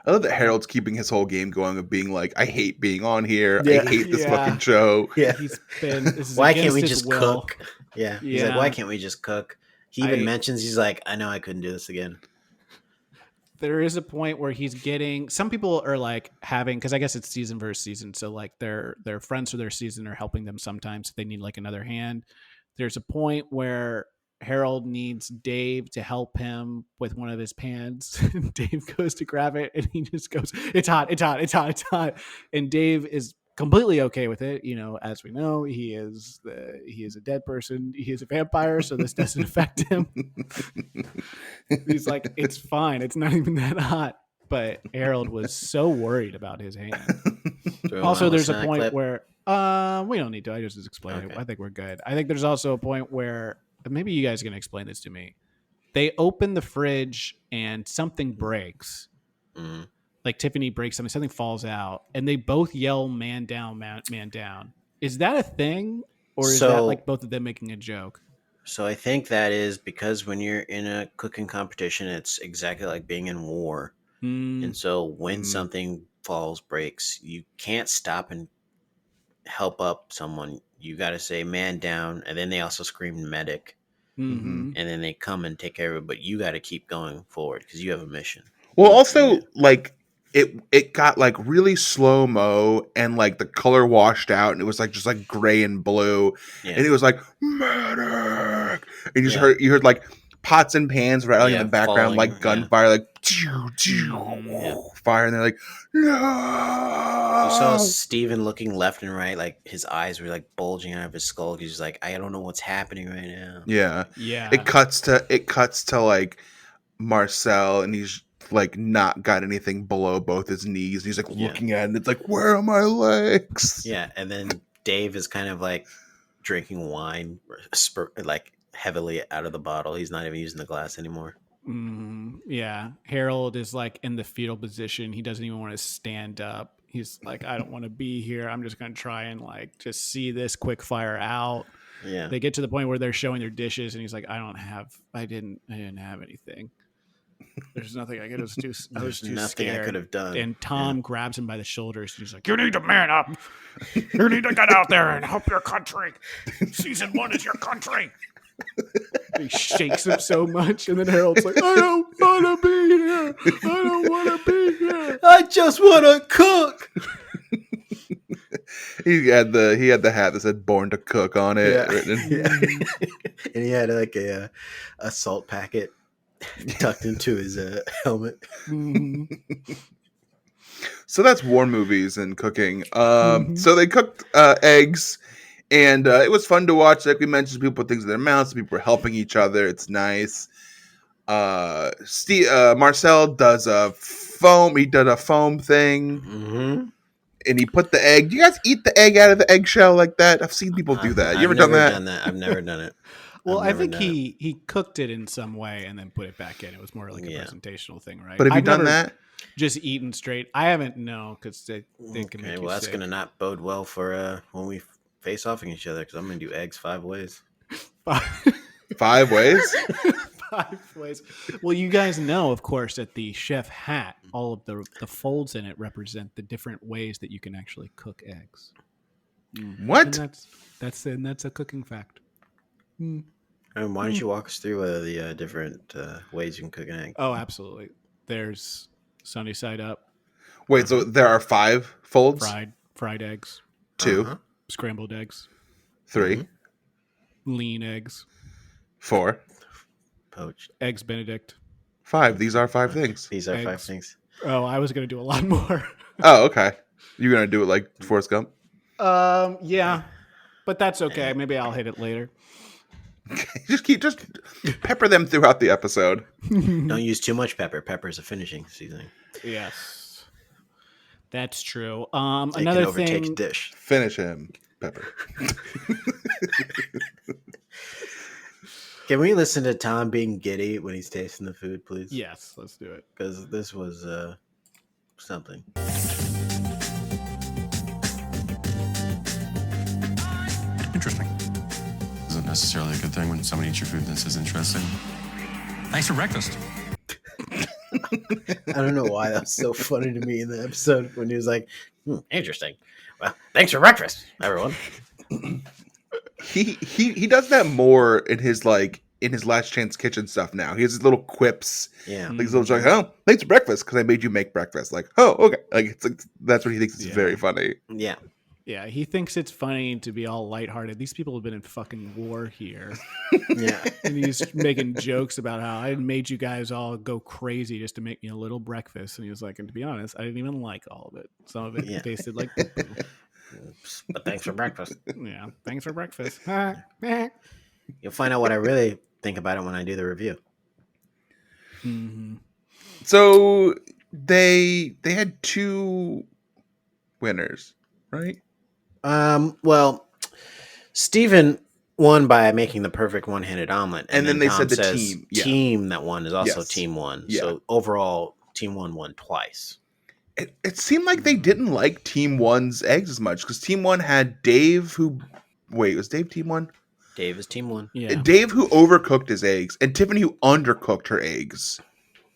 I love that Harold's keeping his whole game going of being like, I hate being on here. Yeah. I hate this Yeah. fucking show. Yeah. This is Why can't against we his just will. cook? Yeah. He's like, Yeah. why can't we just cook? He even I- mentions, he's like, I know I couldn't do this again. There is a point where he's getting, some people are like having, because I guess it's season versus season, so like their friends for their season are helping them sometimes if they need like another hand. There's a point where Harold needs Dave to help him with one of his pans. And Dave goes to grab it and he just goes, it's hot, it's hot, it's hot, it's hot. And Dave is completely okay with it. You know, as we know, he is a dead person. He is a vampire, so this doesn't affect him. He's like, it's fine. It's not even that hot. But Harold was so worried about his hand. Do we Also, wanna there's listen a to that point clip? where we don't need to. I just explain it. Okay. I think we're good. I think there's also a point where maybe you guys are gonna explain this to me. They open the fridge and something breaks. Mhm. Like Tiffany breaks something falls out, and they both yell "Man down, man down." Is that a thing, or is that So- like both of them making a joke? So I think that is because when you're in a cooking competition, it's exactly like being in war. Hmm. And so when something falls, breaks, you can't stop and help up someone. You got to say man down. And then they also scream medic. Mhm. And then they come and take care of it. But you got to keep going forward because you have a mission. Well, also, like, it got like really slow mo and like the color washed out and it was like just like gray and blue. Yeah. And it was like medic. And you just Yeah. heard like pots and pans rattling in the background, falling, like gunfire, like fire, and they're like, You saw no. Steven looking left and right, like his eyes were like bulging out of his skull. He's just like, I don't know what's happening right now. Yeah. Yeah. It cuts to like Marcel, and he's like not got anything below both his knees. He's like looking at it, and it's like, where are my legs? Yeah, and then Dave is kind of like drinking wine, like heavily out of the bottle. He's not even using the glass anymore. Yeah. Harold is like in the fetal position. He doesn't even want to stand up. He's like, I don't want to be here. I'm just going to try and like just see this quick fire out. Yeah. They get to the point where they're showing their dishes, and he's like, I didn't have anything. There's nothing I could. I was too nothing scared. I could have done. And Tom grabs him by the shoulders, and he's like, "You need to man up. You need to get out there and help your country. Season 1 is your country." He shakes him so much, and then Harold's like, "I don't want to be here. I don't want to be here. I just want to cook." He had the hat that said "Born to Cook" on it. Written. And he had like a salt packet tucked into his helmet. So that's war movies and cooking. So they cooked eggs, and it was fun to watch. Like we mentioned, people put things in their mouths. People were helping each other. It's nice. Marcel does a foam. He did a foam thing, and he put the egg. Do you guys eat the egg out of the eggshell like that? I've seen people do that. You ever done that? I've never done it. Well, I think he cooked it in some way and then put it back in. It was more like a presentational thing, right? But have you done that? Just eaten straight. I haven't, no, because they can make you that's sick. going to not bode well for when we face off against each other, because I'm going to do eggs 5 ways. 5 ways? 5 ways. Well, you guys know, of course, that the chef hat, all of the folds in it represent the different ways that you can actually cook eggs. What? And that's a cooking fact. And why don't you walk us through the different ways you can cook an egg? Oh, absolutely. There's sunny side up. Wait, so there are 5 folds? Fried eggs. 2. Scrambled eggs. 3. Lean eggs. 4. Poached. Eggs Benedict. 5. These are 5 things. These are 5 Eggs. things. Oh, I was going to do a lot more. Oh, okay. You're going to do it like Forrest Gump? Yeah. But that's okay. Maybe I'll hit it later. Just pepper them throughout the episode. Don't use too much pepper. Pepper is a finishing seasoning. Yes. That's true. It Another can overtake thing. a dish. Finish him, Pepper. Can we listen to Tom being giddy when he's tasting the food, please? Yes, let's do it. Because this was something. Interesting. Isn't necessarily a good thing when someone eats your food that's as interesting. Thanks for breakfast. I don't know why that was so funny to me in the episode when he was like, interesting. Well, thanks for breakfast, everyone. He does that more in his Last Chance Kitchen stuff now. He has his little quips. Yeah. Like his little like, oh, thanks for breakfast because I made you make breakfast. Like, oh, okay. Like it's like that's what he thinks is very funny. Yeah. Yeah, he thinks it's funny to be all lighthearted. These people have been in fucking war here. Yeah. And he's making jokes about how I made you guys all go crazy just to make me a little breakfast. And he was like, and to be honest, I didn't even like all of it. Some of it tasted like poo-poo. But thanks for breakfast. Yeah, thanks for breakfast. You'll find out what I really think about it when I do the review. Mm-hmm. So they had 2 winners, right? Well, Steven won by making the perfect one-handed omelet. And then they Tom said the says team. Yeah. Team that won is also Yes. Team 1. Yeah. So overall, Team 1 won twice. It seemed like they didn't like Team 1's eggs as much because Team 1 had Dave was Dave Team 1? Dave is Team 1. Yeah. Dave who overcooked his eggs and Tiffany who undercooked her eggs.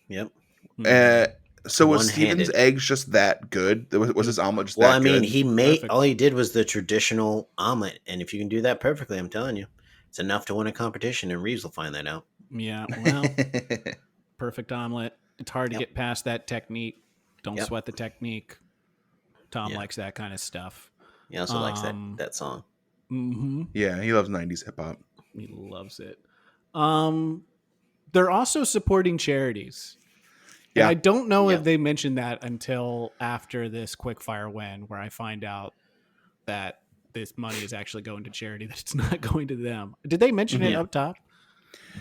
Yep. So was One-handed. Steven's eggs just that good? Was his omelet just Well, that I mean, good? he made Perfect. all he did was the traditional omelet, and if you can do that perfectly, I'm telling you, it's enough to win a competition, and Reeves will find that out. Yeah, well, perfect omelet. It's hard to Yep. get past that technique. Don't Yep. sweat the technique. Tom Yeah. likes that kind of stuff. He also likes that song. Mm-hmm. Yeah, he loves 90s hip hop. He loves it. They're also supporting charities. And Yeah. I don't know Yeah. if they mentioned that until after this quickfire win, where I find out that this money is actually going to charity, that it's not going to them. Did they mention it Yeah. up top?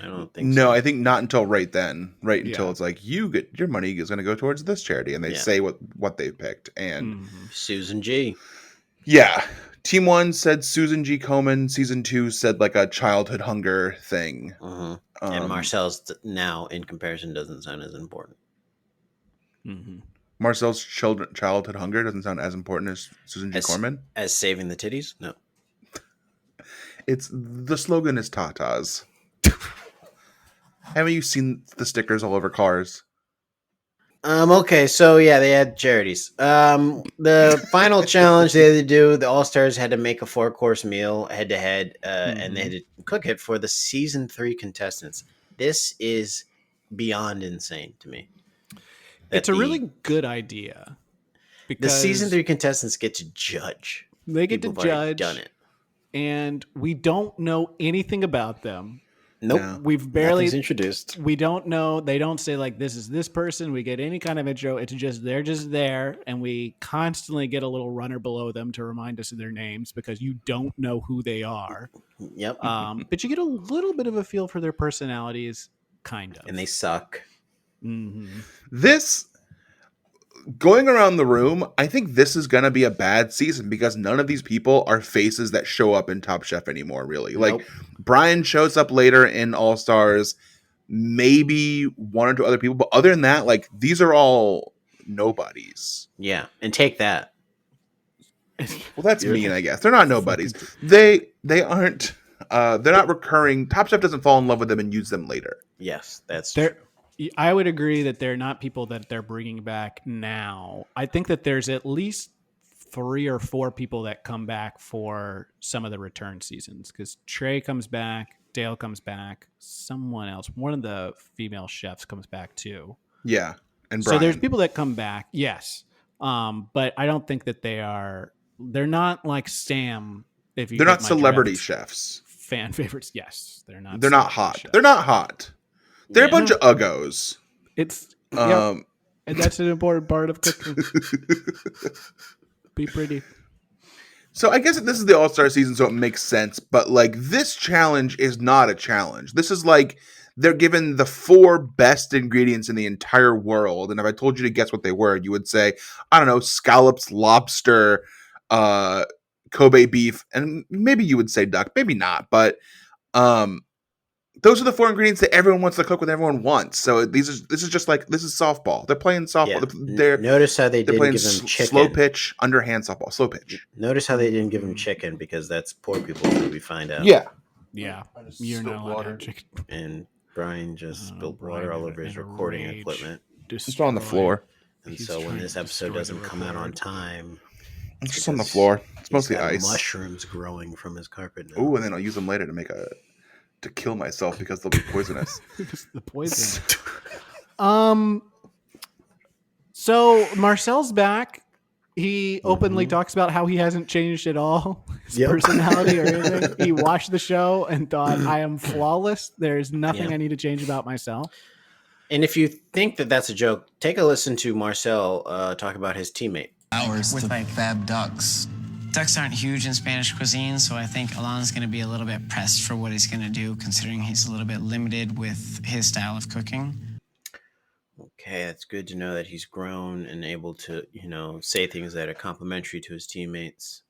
I don't think No, so. I think not until right then. Right until Yeah. it's like you get your money is going to go towards this charity, and they Yeah. say what they picked. And Mhm. Susan G. yeah, Team 1 said Susan G. Komen. Season 2 said like a childhood hunger thing. And Marcel's now, in comparison, doesn't sound as important. Mhm. Marcel's childhood hunger doesn't sound as important as Susan G. Komen. As saving the titties? No. It's the slogan is Tatas. Haven't you seen the stickers all over cars? Okay, so yeah, they had charities. The final challenge they had to do, the All Stars had to make a 4-course meal head to head, and they had to cook it for the season 3 contestants. This is beyond insane to me. It's a really good idea. The Because season 3 contestants get to judge. they get to People have already judge, done it. and we don't know anything about them. Nope. No. We've barely Nothing's introduced. we don't know. They don't say like this is this person. We get any kind of intro. It's just they're just there, and we constantly get a little runner below them to remind us of their names because you don't know who they are. Yep. But you get a little bit of a feel for their personalities, kind of. And they suck. Mm-hmm. This going around the room, I think this is gonna be a bad season because none of these people are faces that show up in Top Chef anymore, really. Like Nope. Brian shows up later in All Stars, maybe one or two other people, but other than that, like these are all nobodies. Yeah. And take that. Well, that's mean, I guess. They're not nobodies. They aren't they're not recurring. Top Chef doesn't fall in love with them and use them later. Yes, that's They're, true. I would agree that they're not people that they're bringing back now. I think that there's at least 3 or 4 people that come back for some of the return seasons because Trey comes back, Dale comes back, someone else, one of the female chefs comes back too. Yeah. And So Brian. there's people that come back, yes, but I don't think that they're not like Sam. If you they're get not my celebrity drift. chefs. Fan favorites, yes, they're not. They're not celebrity hot. chefs. They're not hot. They're a Yeah. bunch of uggos. It's yep. And that's an important part of cooking. Be pretty. So I guess this is the All-Star season, so it makes sense. But like this challenge is not a challenge. This is like they're given the 4 best ingredients in the entire world. And if I told you to guess what they were, you would say, I don't know, scallops, lobster, Kobe beef, and maybe you would say duck, maybe not. But those are the 4 ingredients that everyone wants to cook with everyone wants. So this is softball. They're playing softball. Yeah. They're Notice how they they're didn't playing give them chicken. slow pitch, underhand softball, slow pitch. Notice how they didn't give him chicken because that's poor people food, we find out. Yeah. Yeah, just you're not spilled allowed to water. have chicken. And Brian just spilled Brian water all in a- over his in a recording rage. equipment. It's just on the floor. And He's so when trying this to episode destroy doesn't the come out on record. time, It's just on the because floor. It's he's mostly got ice. mushrooms growing from his carpet now. Oh, and then I'll use them later to kill myself because they'll be poisonous. It's the poison. So Marcel's back. He openly talks about how he hasn't changed at all, his Yep. personality or anything. He watched the show and thought, I am flawless. There's nothing Yeah. I need to change about myself. And if you think that that's a joke, take a listen to Marcel talk about his teammate. Hours With, to like- fab ducks. Ducks aren't huge in Spanish cuisine, so I think Alon's going to be a little bit pressed for what he's going to do, considering he's a little bit limited with his style of cooking. Okay, that's good to know that he's grown and able to, say things that are complimentary to his teammates.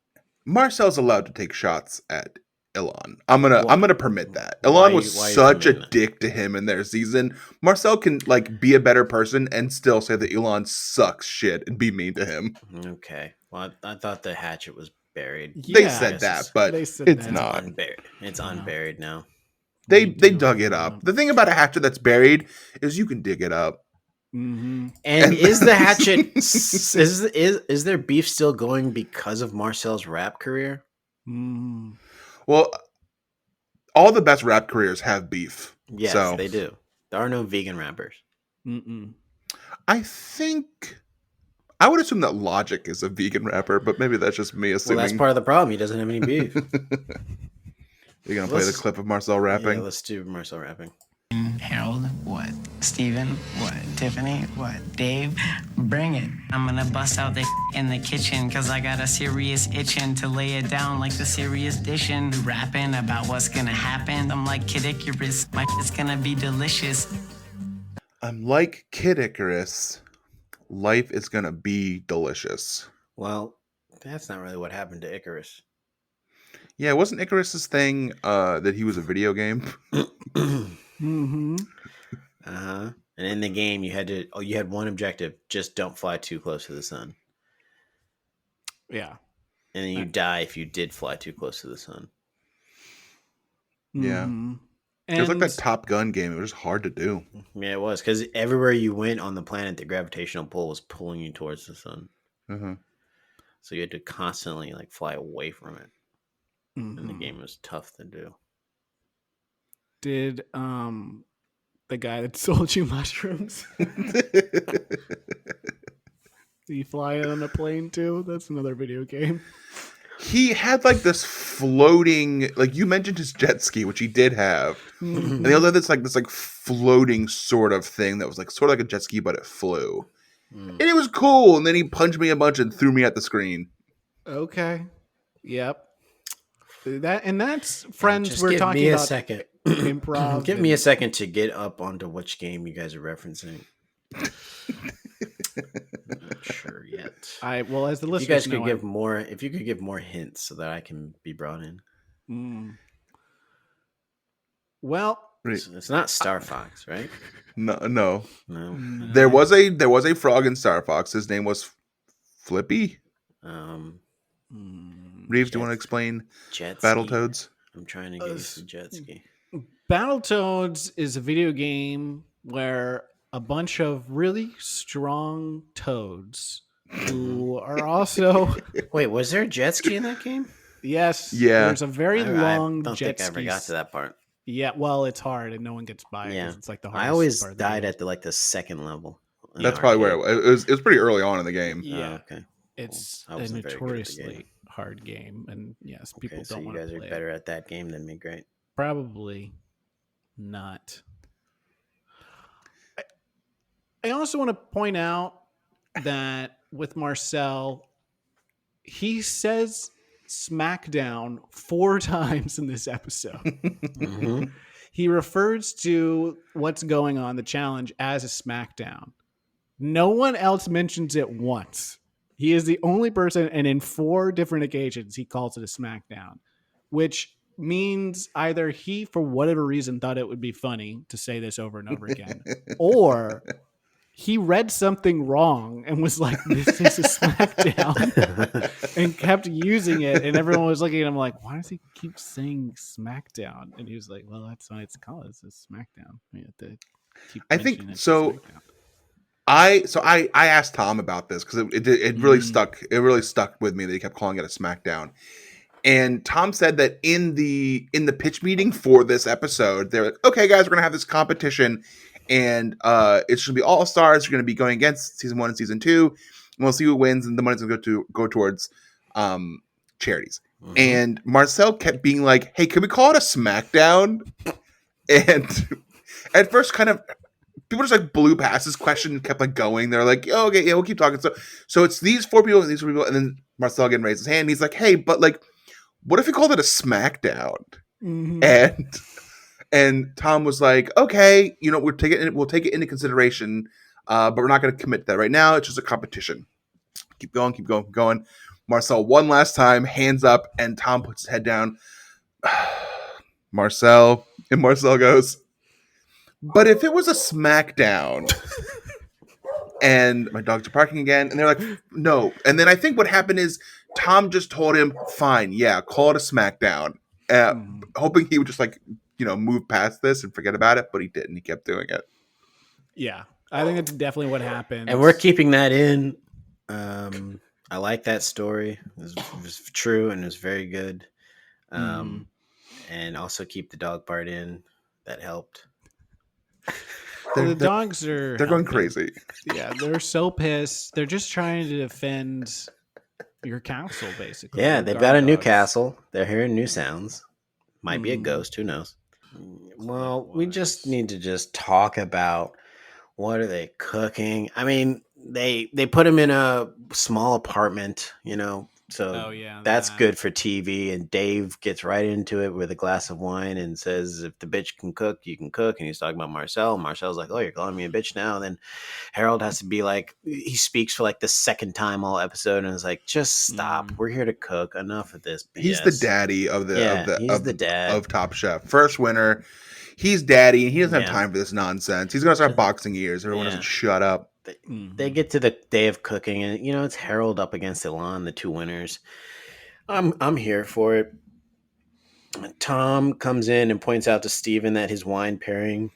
Marcel's allowed to take shots at Elon. I'm gonna permit that. Why Elon you- was why you such a permitting that? dick to him in their season. Marcel can like be a better person and still say that Elon sucks shit and be mean to him. Okay. Well, I thought the hatchet was buried. They Yeah, said guess that, it's- but they said it's that. not. Unburied. It's unburied now. They They do. dug it up. The thing about a hatchet that's buried is you can dig it up. Mm-hmm. And is the hatchet is their beef still going because of Marcel's rap career? Mm-hmm. Well, all the best rap careers have beef. Yes, So, they do. There are no vegan rappers. Mm-mm. I think I would assume that Logic is a vegan rapper, but maybe that's just me Well, assuming. that's part of the problem. He doesn't have any beef. You're gonna play the Let's- clip of Marcel Yeah, rapping. let's do Marcel rapping. Harold, What? Steven? What? Tiffany? What? Dave? Bring it. I'm gonna bust out the in the kitchen because I got a serious itching to lay it down like the serious dishing. Rapping about what's gonna happen. I'm like Kid Icarus. My it's gonna be delicious. I'm like Kid Icarus. Life is gonna be delicious. Well, that's not really what happened to Icarus. Yeah, wasn't Icarus's thing that he was a video game? Mm-hmm. Uh-huh. And in the game, you had one objective: just don't fly too close to the sun. Yeah. And then you die if you did fly too close to the sun. Yeah. Mhm. It was like And- that Top Gun game. It was just hard to do. Yeah, it was, because everywhere you went on the planet, the gravitational pull was pulling you towards the sun. Uh-huh. So you had to constantly like fly away from it. And the Mhm. game was tough to do. Did the guy that sold you mushrooms? Did he fly on a plane too? That's another video game. He had like this floating, like you mentioned his jet ski, which he did have. And the other this like floating sort of thing that was like sort of like a jet ski, but it flew. And it was cool. And then he punched me a bunch and threw me at the screen. Okay. Yep. That's friends. Just We're give talking me a about second. improv. Give me a second to get up onto which game you guys are referencing. Not sure yet. Well, as the If you listeners guys know, could give more, if you could give more hints so that I can be brought in. Well, It's not Star Fox, right? No. No. There was a frog in Star Fox. His name was Flippy. Reeves, do you want to explain Jet ski. Battletoads? I'm trying to get you some jet ski. Battletoads is a video game where a bunch of really strong toads who are also Wait, was there a jet ski in that game? yes, Yeah. there's a very long I don't jet think I ever ski. got to that part. Yeah, well, it's hard and no one gets by it. Yeah, 'Cause it's like the hardest I always part of the died game. at the second level. in That's the probably where arcade. it was. It was pretty early on in the game. Yeah, okay. it's I a wasn't very good at the notoriously game. hard game, and yes, people Okay, so don't you want guys to are play better it. at that game than me. Great. Probably not. I also want to point out that with Marcel, he says SmackDown 4 times in this episode. Mhm. He refers to what's going on, the challenge, as a SmackDown. No one else mentions it once. He is the only person, and in 4 different occasions, he calls it a SmackDown, which means either he, for whatever reason, thought it would be funny to say this over and over again, or he read something wrong and was like, this is a SmackDown, and kept using it. And everyone was looking at him like, why does he keep saying SmackDown? And he was like, well, that's why it's called. It's a SmackDown. We have to keep I think mentioning it's a so. SmackDown. I asked Tom about this because it really stuck. It really stuck with me that he kept calling it a SmackDown. And Tom said that in the pitch meeting for this episode, they're like, okay, guys, we're gonna have this competition, and it's gonna be all stars. You're gonna be going against season 1 and season 2, and we'll see who wins, and the money's gonna go towards charities. Mhm. And Marcel kept being like, hey, can we call it a SmackDown? And at first, kind of, people just like blew past this question and kept like going. They're like, oh, okay, yeah, we'll keep talking. So it's these 4 people and these 4 people, and then Marcel again raised his hand. And he's like, hey, but like, what if we called it a SmackDown? Mhm. And Tom was like, okay, we'll take it into consideration, but we're not going to commit to that right now. It's just a competition. Keep going. Marcel one last time, hands up, and Tom puts his head down. Marcel goes, but if it was a SmackDown, and my dogs are barking again, and they're like, no. And then I think what happened is Tom just told him, fine, yeah, call it a SmackDown, hoping he would just like, move past this and forget about it, but he didn't. He kept doing it. Yeah, I think that's definitely what happened. And we're keeping that in. I like that story. It was true and it was very good. And also keep the dog part in. That helped. The dogs are... They're going helping. crazy. Yeah, they're so pissed. They're just trying to defend your castle, basically. Yeah, Your they've guard got a new dogs. castle. They're hearing new sounds. Might be a ghost. Who knows? Well, we just need to just talk about what are they cooking. I mean, they put him in a small apartment, so Oh yeah, that's that. good for TV. And Dave gets right into it with a glass of wine and says, "If the bitch can cook, you can cook." And he's talking about Marcel. Marcel's like, "Oh, you're calling me a bitch now?" And then Harold has to be like, he speaks for like the second time all episode, and is like, "Just stop. We're here to cook. Enough of this BS." He's the daddy of he's the dad of Top Chef. First winner. He's daddy, and he doesn't have Yeah. time for this nonsense. He's gonna start boxing ears. Everyone Yeah. doesn't shut up. They get to the day of cooking, and it's Harold up against Elan, the two winners. I'm here for it. Tom comes in and points out to Steven that his wine pairing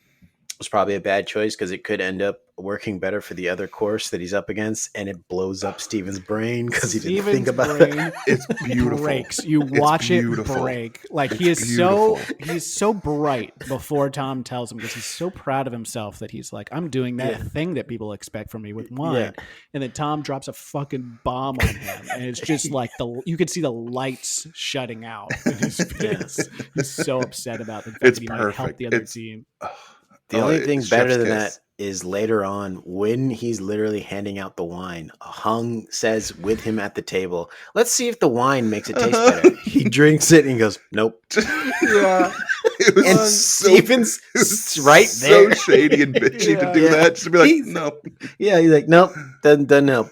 was probably a bad choice because it could end up working better for the other course that he's up against, and it blows up Steven's brain because he didn't think about it. It's beautiful. Breaks. You It's watch beautiful. it break. Like It's he is beautiful. he's so bright before Tom tells him because he's so proud of himself that he's like, I'm doing that thing that people expect from me with wine. Yeah. And then Tom drops a fucking bomb on him, and it's just like you could see the lights shutting out in his face. He's so upset about the fact It's that he might help perfect. the other It's- team. The only it's thing chef's better than kiss. that is later on when he's literally handing out the wine. Hung says with him at the table, "Let's see if the wine makes it taste better." He drinks it and he goes, "Nope." Yeah. It was And so, Steven's it was right there. So shady and bitchy to do Yeah. that. Just to be like, He's- no. Yeah, he's like, "Nope, doesn't help."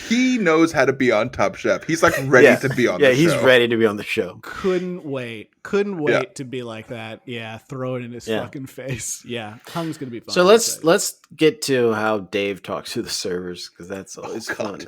He knows how to be on Top Chef. He's like ready to be on the show. Yeah, he's ready to be on the show. Couldn't wait to be like that. Yeah, throw it in his Yeah. fucking face. Yeah, Hung's gonna be fun. So let's get to how Dave talks to the servers because that's always fun.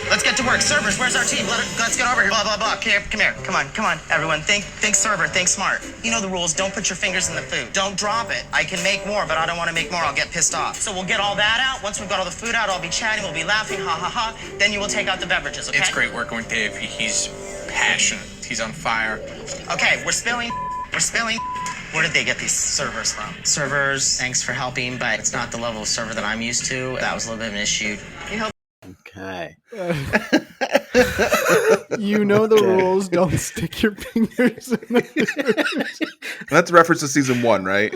Let's get to work. Servers, where's our team? Let's get over here. Blah, blah, blah. Come here. Come on, everyone. Think server. Think smart. You know the rules. Don't put your fingers in the food. Don't drop it. I can make more, but I don't want to make more. I'll get pissed off. So we'll get all that out. Once we've got all the food out, I'll be chatting. We'll be laughing. Ha, ha, ha. Then you will take out the beverages, okay? It's great working with Dave. He's passionate. He's on fire. Okay, we're spilling. Where did they get these servers from? Servers, thanks for helping, but it's not the level of server that I'm used to. That was a little bit of an issue. You know, Okay. You know the rules. Don't stick your fingers in the That's a reference to season 1, right?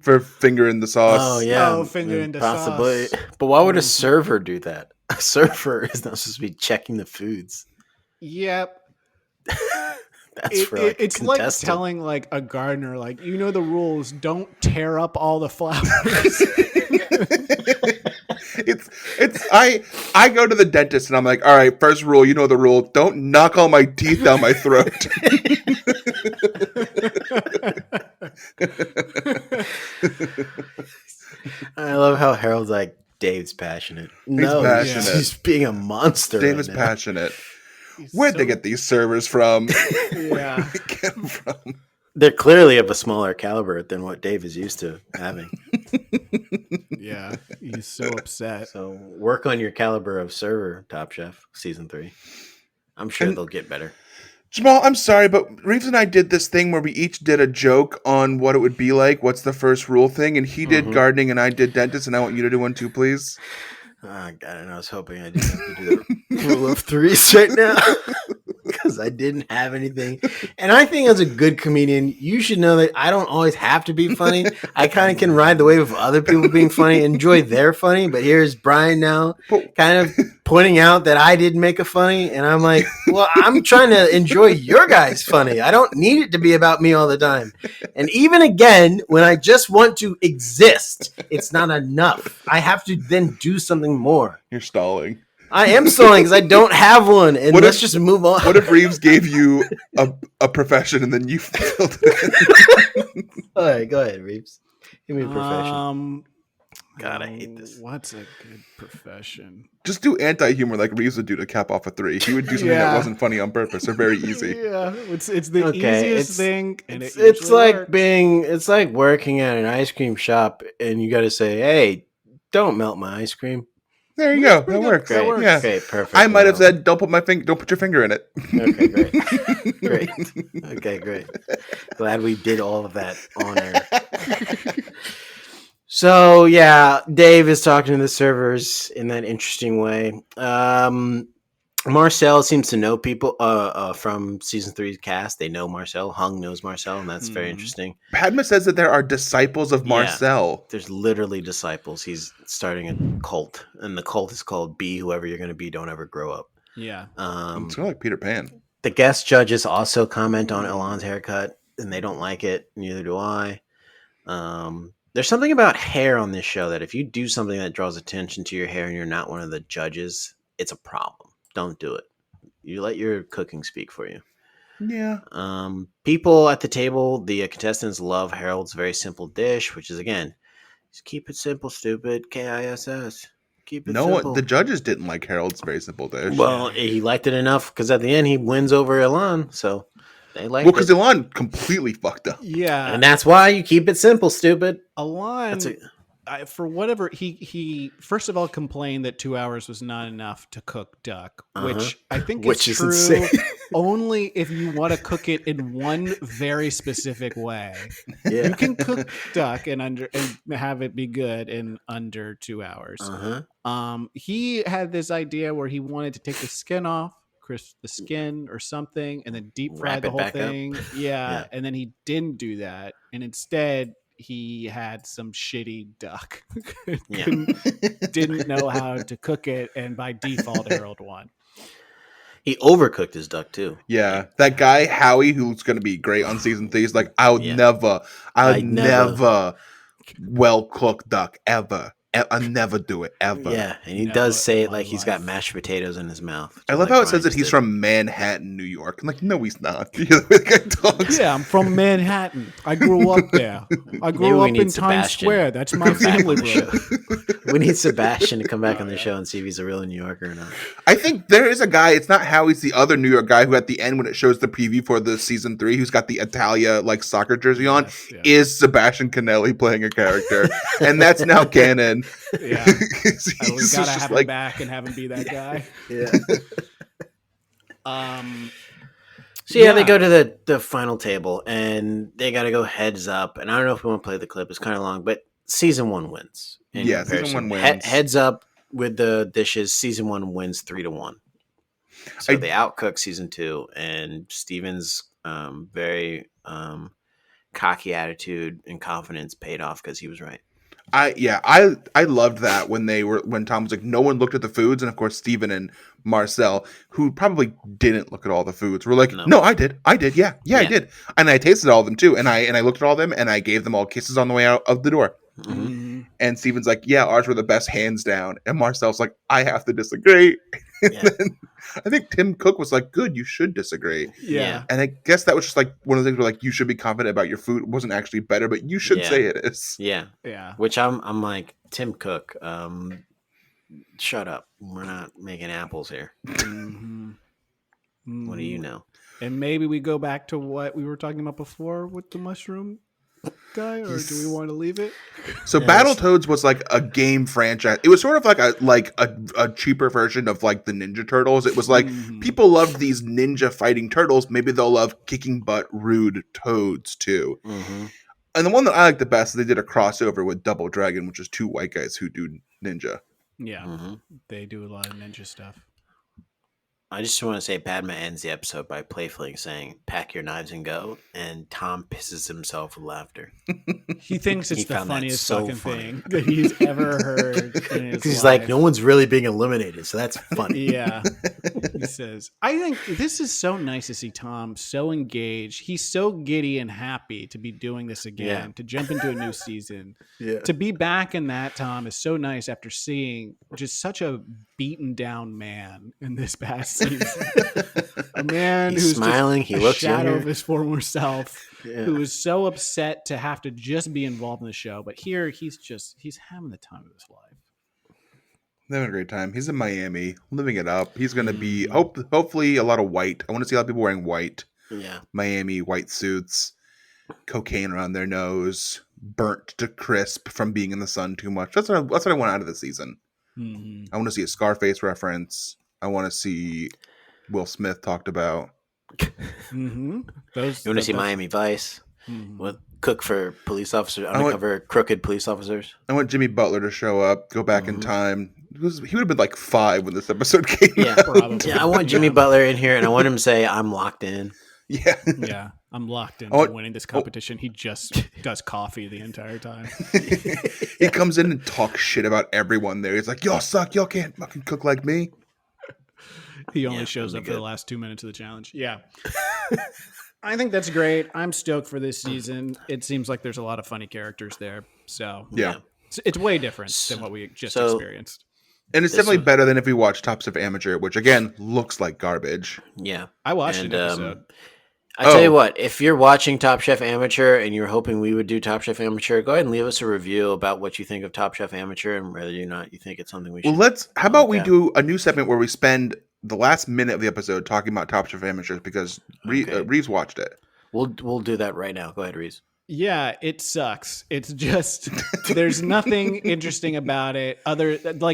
For finger in the sauce. Oh yeah, Oh, finger into possibly. sauce. But why would a server do that? A server is not supposed to be checking the foods. Yep. That's for like It's a like contestant. telling like a gardener, like, you know the rules. Don't tear up all the flowers. I go to the dentist and I'm like, all right, first rule, you know the rule. Don't knock all my teeth down my throat. I love how Harold's like, Dave's passionate. No, passionate. he's being a monster. Dave right is now. passionate. Where'd they get these servers from? Yeah. Where'd they get them from? They're clearly of a smaller caliber than what Dave is used to having. Yeah. He's so upset. So work on your caliber of server, Top Chef, season 3. I'm sure they'll get better. Jamal, I'm sorry, but Reeves and I did this thing where we each did a joke on what it would be like. What's the first rule thing? And he did gardening and I did dentist, and I want you to do one too, please. Oh, God, and I was hoping I didn't have to do the rule of threes right now because I didn't have anything. And I think as a good comedian, you should know that I don't always have to be funny. I kind of can ride the wave of other people being funny, enjoy their funny. But here's Brian now kind of pointing out that I didn't make a funny. And I'm like, well, I'm trying to enjoy your guys' funny. I don't need it to be about me all the time. And even again, when I just want to exist, it's not enough. I have to then do something more. You're stalling. I am stalling because I don't have one. And What let's if- just move on. What if Reeves gave you a profession and then you filled it in? All right, go ahead, Reeves. Give me a profession. God, I hate this. What's a good profession? Just do anti-humor like Reeves would do to cap off a 3. He would do something Yeah. that wasn't funny on purpose or very easy. Yeah, it's the Okay, easiest it's- thing, and It's, it usually like works. it's like working at an ice cream shop and you got to say, hey, don't melt my ice cream. There you go. That works. Great. Yeah. Okay, perfect. I might have Well, said, don't put your finger in it. Okay, great. Great. Okay, great. Glad we did all of that on air. So, yeah, Dave is talking to the servers in that interesting way. Marcel seems to know people from season 3's cast. They know Marcel. Hung knows Marcel, and that's very interesting. Padma says that there are disciples of Marcel. There's literally disciples. He's starting a cult, and the cult is called Be Whoever You're going to be. Don't ever grow up. Yeah. It's kind of like Peter Pan. The guest judges also comment on Elan's haircut, and they don't like it. Neither do I. There's something about hair on this show that if you do something that draws attention to your hair and you're not one of the judges, it's a problem. Don't do it. You let your cooking speak for you. Yeah. People at the table, the contestants love Harold's very simple dish, which is, again, just keep it simple, stupid. KISS. Keep it simple. The judges didn't like Harold's very simple dish. Well, he liked it enough because at the end he wins over Elan, so they liked it. Well, because Elan completely fucked up. Yeah. And that's why you keep it simple, stupid. Elan, for whatever, he first of all complained that 2 hours was not enough to cook duck, which I think is true insane. only if you want to cook it in one very specific way. Yeah. You can cook duck and have it be good in under 2 hours. He had this idea where he wanted to take the skin off, crisp the skin or something, and then deep fry the whole thing. Yeah, and then he didn't do that, and instead he had some shitty duck. Didn't know how to cook it, and by default Harold won. He overcooked his duck too. Yeah, that guy Howie, who's going to be great on season 3, is like, I would never well cook duck ever. I never do it ever. Yeah, and he does say it like he's got mashed potatoes in his mouth. I love how it says that he's from Manhattan, New York. I'm like, no, he's not. The guy talks. Yeah, I'm from Manhattan. I grew up there. I grew up in Times Square. That's my family, bro. We need Sebastian to come back on the show and see if he's a real New Yorker or not. I think there is a guy, it's not Howie's the other New York guy who at the end when it shows the preview for the season 3, who's got the Italia like soccer jersey on, is Sebastian Canelli playing a character. And that's now canon. Yeah. We gotta have him back and have him be that guy. Yeah. So they go to the final table and they got to go heads up. And I don't know if we want to play the clip. It's kind of long, but season 1 wins. Yeah, season 1 wins. Heads up with the dishes. Season 1 wins 3-1. So they outcook season 2, and Steven's very cocky attitude and confidence paid off because he was right. I loved that when Tom was like, no one looked at the foods, and of course Steven and Marcel, who probably didn't look at all the foods, were like, no, I did, yeah, I did, and I tasted all of them too, and I looked at all of them, and I gave them all kisses on the way out of the door. Mm-hmm. And Steven's like, yeah, ours were the best, hands down, and Marcel's like, I have to disagree. And then I think Tim Cook was like, good, you should disagree. Yeah. And I guess that was just like one of the things where like, you should be confident about your food. It wasn't actually better, but you should say it is. Yeah. Which I'm like, Tim Cook, shut up. We're not making apples here. Mm-hmm. What do you know? And maybe we go back to what we were talking about before with the mushroom guy, or do we want to leave it? So Battletoads was like a game franchise. It was sort of like a cheaper version of like the Ninja Turtles. It was like people loved these ninja fighting turtles. Maybe they'll love kicking butt rude toads too. Mm-hmm. And the one that I like the best, they did a crossover with Double Dragon, which is 2 white guys who do ninja. Yeah, they do a lot of ninja stuff. I just want to say Padma ends the episode by playfully saying, pack your knives and go. And Tom pisses himself with laughter. He thinks it's the funniest fucking thing that he's ever heard in his life. He's like, no one's really being eliminated, so that's funny. Yeah. He says, I think this is so nice to see Tom so engaged. He's so giddy and happy to be doing this again, to jump into a new season. To be back in that, Tom, is so nice after seeing just such a beaten down man in this past season. A man who's smiling, he looks shadow younger of his former self, who is so upset to have to just be involved in the show. But here he's having the time of his life. Having a great time. He's in Miami, living it up. He's going to be hopefully a lot of white. I want to see a lot of people wearing white. Yeah, Miami white suits, cocaine around their nose, burnt to crisp from being in the sun too much. That's what I want out of the season. I want to see a Scarface reference. I want to see Will Smith talked about. You want to see Miami Vice? What cook for police officers, crooked police officers? I want Jimmy Butler to show up, go back in time, would have been like 5 when this episode came out. Probably. Yeah, I want Jimmy Butler in here, and I want him to say, "I'm locked in." Yeah. Yeah, I'm locked into winning this competition. He just does coffee the entire time. He comes in and talks shit about everyone there. He's like, y'all suck. Y'all can't fucking cook like me. He only shows up for the last 2 minutes of the challenge. Yeah. I think that's great. I'm stoked for this season. It seems like there's a lot of funny characters there. So yeah. It's way different than what we just experienced. And it's definitely better than if we watch Top Chef Amateur, which again looks like garbage. Yeah. I watched an episode. I tell you what, if you're watching Top Chef Amateur and you're hoping we would do Top Chef Amateur, go ahead and leave us a review about what you think of Top Chef Amateur and whether or not you think it's something we should. Well, how about we do a new segment where we spend the last minute of the episode talking about Top Chef Amateur because Reeves watched it. We'll do that right now. Go ahead, Reeves. Yeah, it sucks. It's just there's nothing interesting about it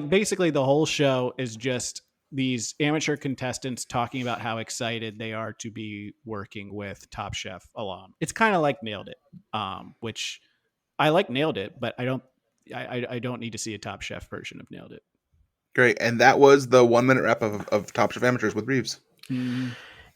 basically the whole show is just these amateur contestants talking about how excited they are to be working with Top Chef alum. It's kind of like Nailed It, which I like Nailed It, but I don't need to see a Top Chef version of Nailed It. Great, and that was the 1 minute wrap of Top Chef Amateurs with Reeves.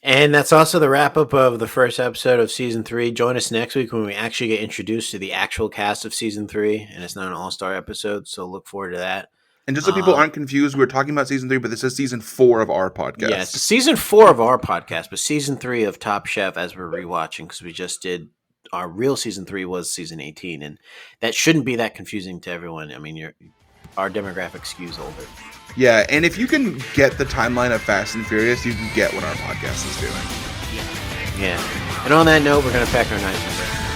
And that's also the wrap up of the first episode of season 3. Join us next week when we actually get introduced to the actual cast of season 3, and it's not an all-star episode, so look forward to that. And just so people aren't confused, we're talking about season 3, but this is season 4 of our podcast. Yes, season 4 of our podcast, but season 3 of Top Chef as we're rewatching because we just did our real season 3 was season 18, and that shouldn't be that confusing to everyone. I mean, our demographic skews older. Yeah, and if you can get the timeline of Fast and Furious, you can get what our podcast is doing. Yeah. And on that note, we're going to pack our knives.